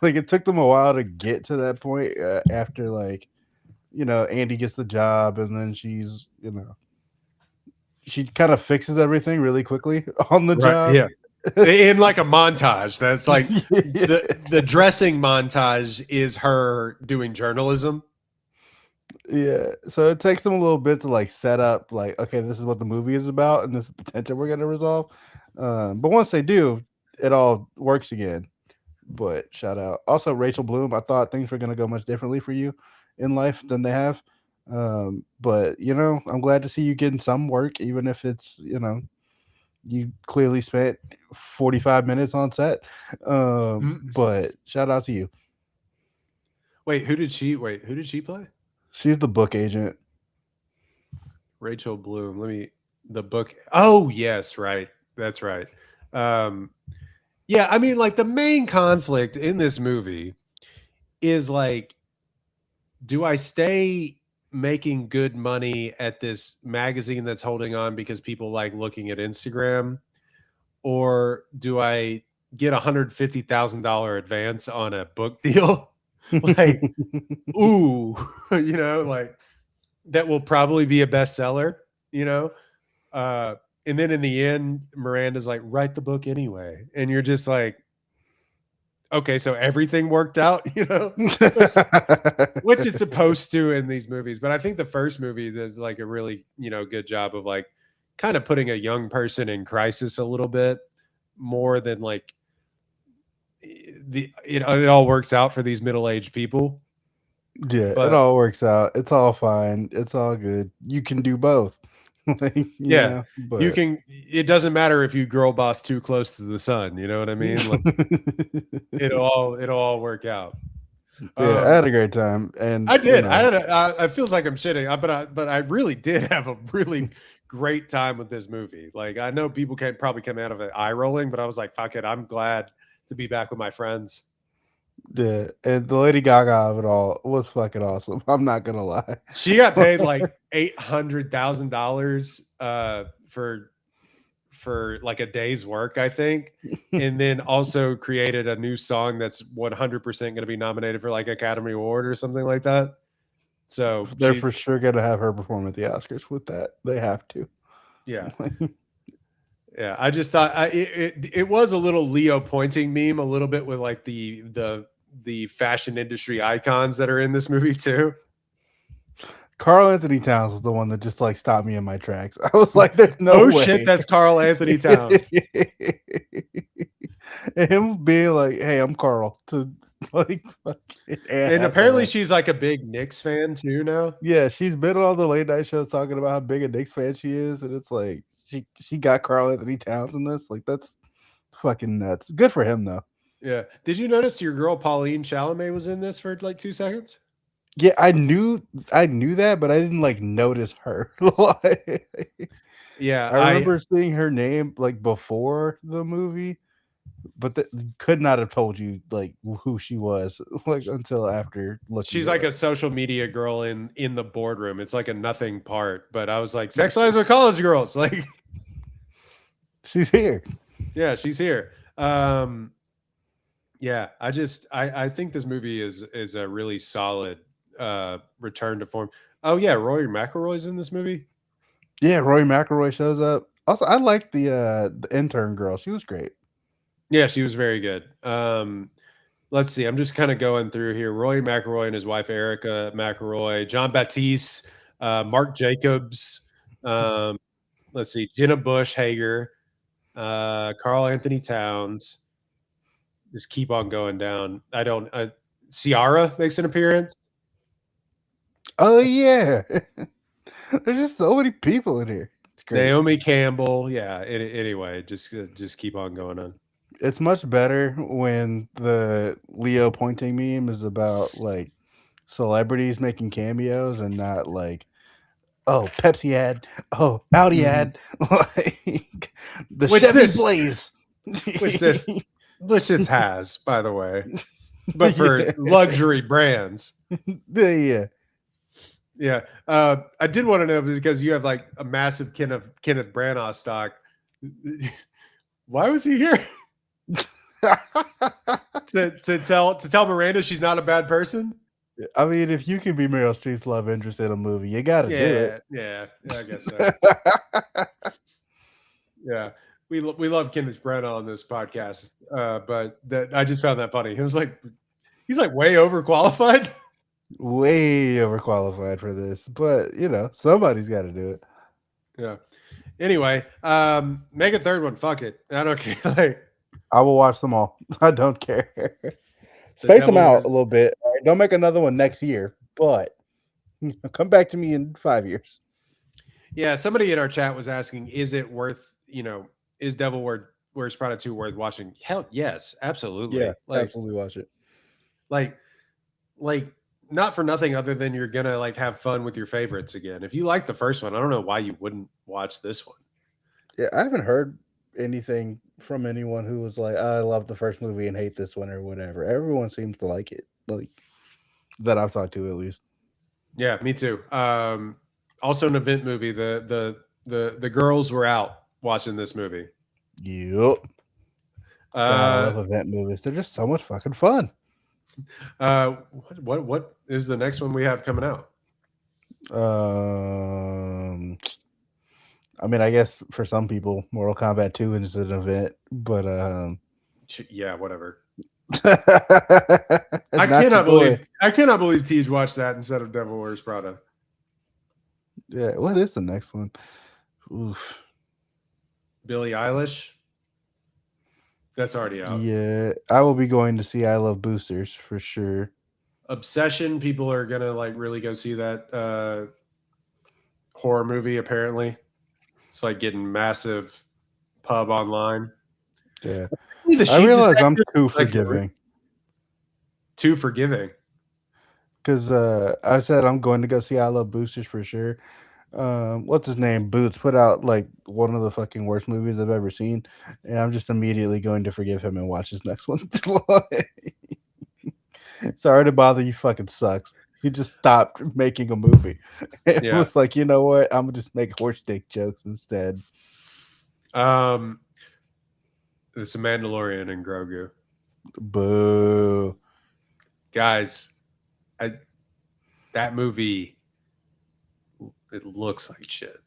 Like it took them a while to get to that point after like Andy gets the job and then she kind of fixes everything really quickly on the Right. job. Yeah. In like a montage. That's like Yeah. the dressing montage is her doing journalism. Yeah, so it takes them a little bit to like set up like, okay, this is what the movie is about and this is the tension we're gonna resolve. But once they do, it all works again. But shout out. Also, Rachel Bloom, I thought things were gonna go much differently for you in life than they have. But I'm glad to see you getting some work, even if it's you clearly spent 45 minutes on set. Mhm. But shout out to you. Wait, who did she play? She's the book agent. Rachel Bloom. The book. Oh, yes, right. That's right. Um, yeah, I mean, like the main conflict in this movie is like, do I stay making good money at this magazine that's holding on because people like looking at Instagram, or do I get $150,000 advance on a book deal? Like, ooh, like that will probably be a bestseller, you know? Uh, and then in the end, Miranda's like, write the book anyway. And you're just like, okay, so everything worked out, which, which it's supposed to in these movies. But I think the first movie does like a really, good job of like kind of putting a young person in crisis a little bit more than like it all works out for these middle-aged people. Yeah, it But all works out. It's all fine. It's all good. You can do both. Like, you yeah, know, you but can. It doesn't matter if you girl boss too close to the sun. You know what I mean? Like it'll all work out. yeah, I had a great time, and I you did. know, I feels like I'm shitting, but I really did have a really great time with this movie. Like I know people can probably come out of it eye rolling, but I was like, fuck it, I'm glad to be back with my friends. yeah, and the Lady Gaga of it all was fucking awesome. I'm not gonna lie. She got paid like $800,000 for like a day's work, I think, and then also created a new song that's 100% going to be nominated for like Academy Award or something like that. So They're she, for sure gonna have her perform at the Oscars with that. They have to. yeah, yeah. I just thought it was a little Leo pointing meme, a little bit with like the fashion industry icons that are in this movie too. Carl Anthony Towns was the one that just like stopped me in my tracks. I was like, "There's no Oh way." shit, that's Carl Anthony Towns. And him being like, "Hey, I'm Carl," to like, And apparently she's like a big Knicks fan too now. yeah, she's been on all the late night shows talking about how big a Knicks fan she is, and it's like she got Carl Anthony Towns in this. Like, that's fucking nuts. Good for him though. Yeah. Did you notice your girl Pauline Chalamet was in this for like 2 seconds? Yeah, I knew that, but I didn't like notice her. Yeah, I remember seeing her name like before the movie, but could not have told you like who she was like until after looking. she's like a social media girl in the boardroom. It's like a nothing part, but I was like, Sex Lives with College Girls. Like, she's here. yeah, she's here. Yeah, I think this movie is a really solid return to form. Oh yeah, Rory McIlroy's in this movie. Yeah, Rory McIlroy shows up. Also, I like the intern girl. She was great. Yeah, she was very good. Let's see. I'm just kind of going through here. Rory McIlroy and his wife Erica McIlroy, John Baptiste, Mark Jacobs. Let's see, Jenna Bush Hager, Carl Anthony Towns. Just keep on going down. Ciara makes an appearance. Oh yeah, there's just so many people in here. It's great. Naomi Campbell. Yeah. Anyway, just keep on going on. It's much better when the Leo pointing meme is about like celebrities making cameos and not like, oh, Pepsi ad, oh, Audi ad, like the Which Chevy this- Blaze. Which this has, by the way, but for luxury brands. Yeah. Yeah. I did want to know because you have like a massive Kenneth Branagh stock. Why was he here? to tell Miranda she's not a bad person? I mean, if you can be Meryl Streep's love interest in a movie, you got to do it. Yeah, I guess so. Yeah. We love Kenneth Branagh on this podcast, but I just found that funny. He was like, he's like way overqualified. Way overqualified for this, but you know, somebody's got to do it. Yeah. Anyway, make a third one. Fuck it. I don't care. Like, I will watch them all. I don't care. Space them out a little bit. All right, don't make another one next year, but come back to me in 5 years. Yeah, somebody in our chat was asking, is it worth, is Devil Wears Prada 2 worth watching? Hell yes, absolutely. Yeah, like, absolutely watch it. Like not for nothing other than you're gonna like have fun with your favorites again. If you like the first one, I don't know why you wouldn't watch this one. Yeah, I haven't heard anything from anyone who was like, I love the first movie and hate this one or whatever. Everyone seems to like it, like that I've talked to at least. Yeah, me too. Also an event movie. The girls were out watching this movie. Yep. I love event movies. They're just so much fucking fun. What is the next one we have coming out? I mean, I guess for some people, Mortal Kombat 2 is an event, but yeah, whatever. I cannot believe Tej watched that instead of Devil Wears Prada. Yeah, what is the next one? Oof. Billie Eilish. That's already out. Yeah, I will be going to see I Love Boosters for sure. Obsession. People are gonna like really go see that horror movie. Apparently, it's like getting massive pub online. Yeah, The I sheet realize I'm detectors, too like, forgiving too forgiving. because I said I'm going to go see I Love Boosters for sure. What's his name? Boots put out like one of the fucking worst movies I've ever seen, and I'm just immediately going to forgive him and watch his next one. Sorry to bother you, fucking sucks. He just stopped making a movie. It Yeah. was like, you know what? I'm gonna just make horse dick jokes instead. It's a Mandalorian and Grogu. Boo. Guys, that movie, it looks like shit.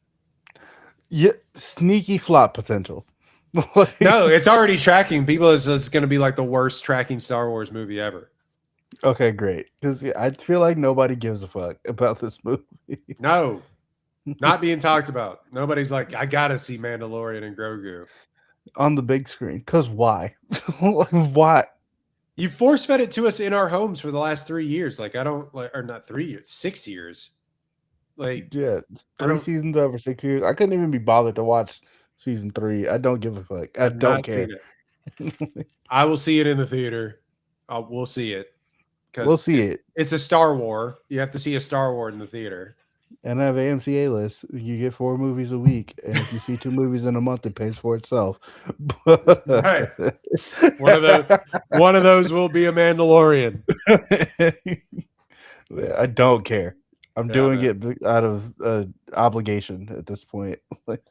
Yeah, sneaky flop potential. No, it's already tracking. People, it's going to be like the worst tracking Star Wars movie ever. Okay, great. Because I feel like nobody gives a fuck about this movie. No, not being talked about. Nobody's like, I gotta see Mandalorian and Grogu On the big screen. Because why? Why? You force fed it to us in our homes for the last 3 years. Like, I don't like, or not 3 years, 6 years. Like, Yeah, it's I 3 don't, seasons over 6 years. I couldn't even be bothered to watch season 3. I don't give a fuck. I I've don't not care. seen it. I will see it in the theater. We'll see it We'll because see it. it's a Star War. You have to see a Star War in the theater. And I have AMC A-list. You get 4 movies a week, and if you see 2 movies in a month, it pays for itself. Right. One of those will be a Mandalorian. I don't care. I'm doing man. it out of obligation at this point. Like,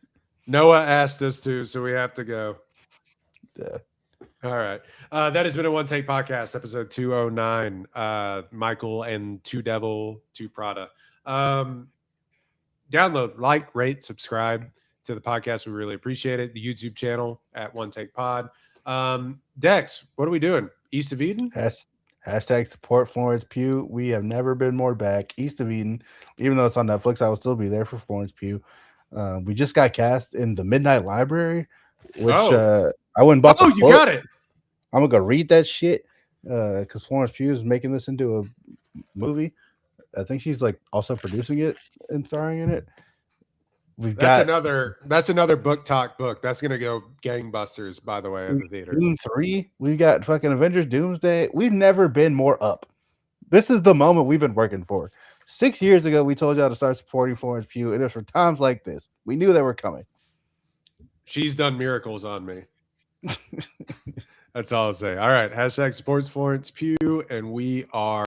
Noah asked us to, so we have to go. yeah. All right. That has been a One Take Podcast, episode 209. Michael and Two Devil, Two Prada. Download, like, rate, subscribe to the podcast. We really appreciate it. The YouTube channel at One Take Pod. Dex, what are we doing? East of Eden? Hashtag support Florence Pugh. We have never been more back. East of Eden, even though it's on Netflix, I will still be there for Florence Pugh. We just got cast in The Midnight Library, which I went and bought the book. You got it. I'm gonna go read that shit because Florence Pugh is making this into a movie. I think she's like also producing it and starring in it. That's another book talk book. That's gonna go gangbusters, by the way, at the theater. Doom 3. We've got fucking Avengers Doomsday. We've never been more up. This is the moment we've been working for. 6 years ago, we told y'all to start supporting Florence Pugh, and it's for times like this. We knew they were coming. She's done miracles on me. That's all I'll say. All right. Hashtag supports Florence Pugh, and we are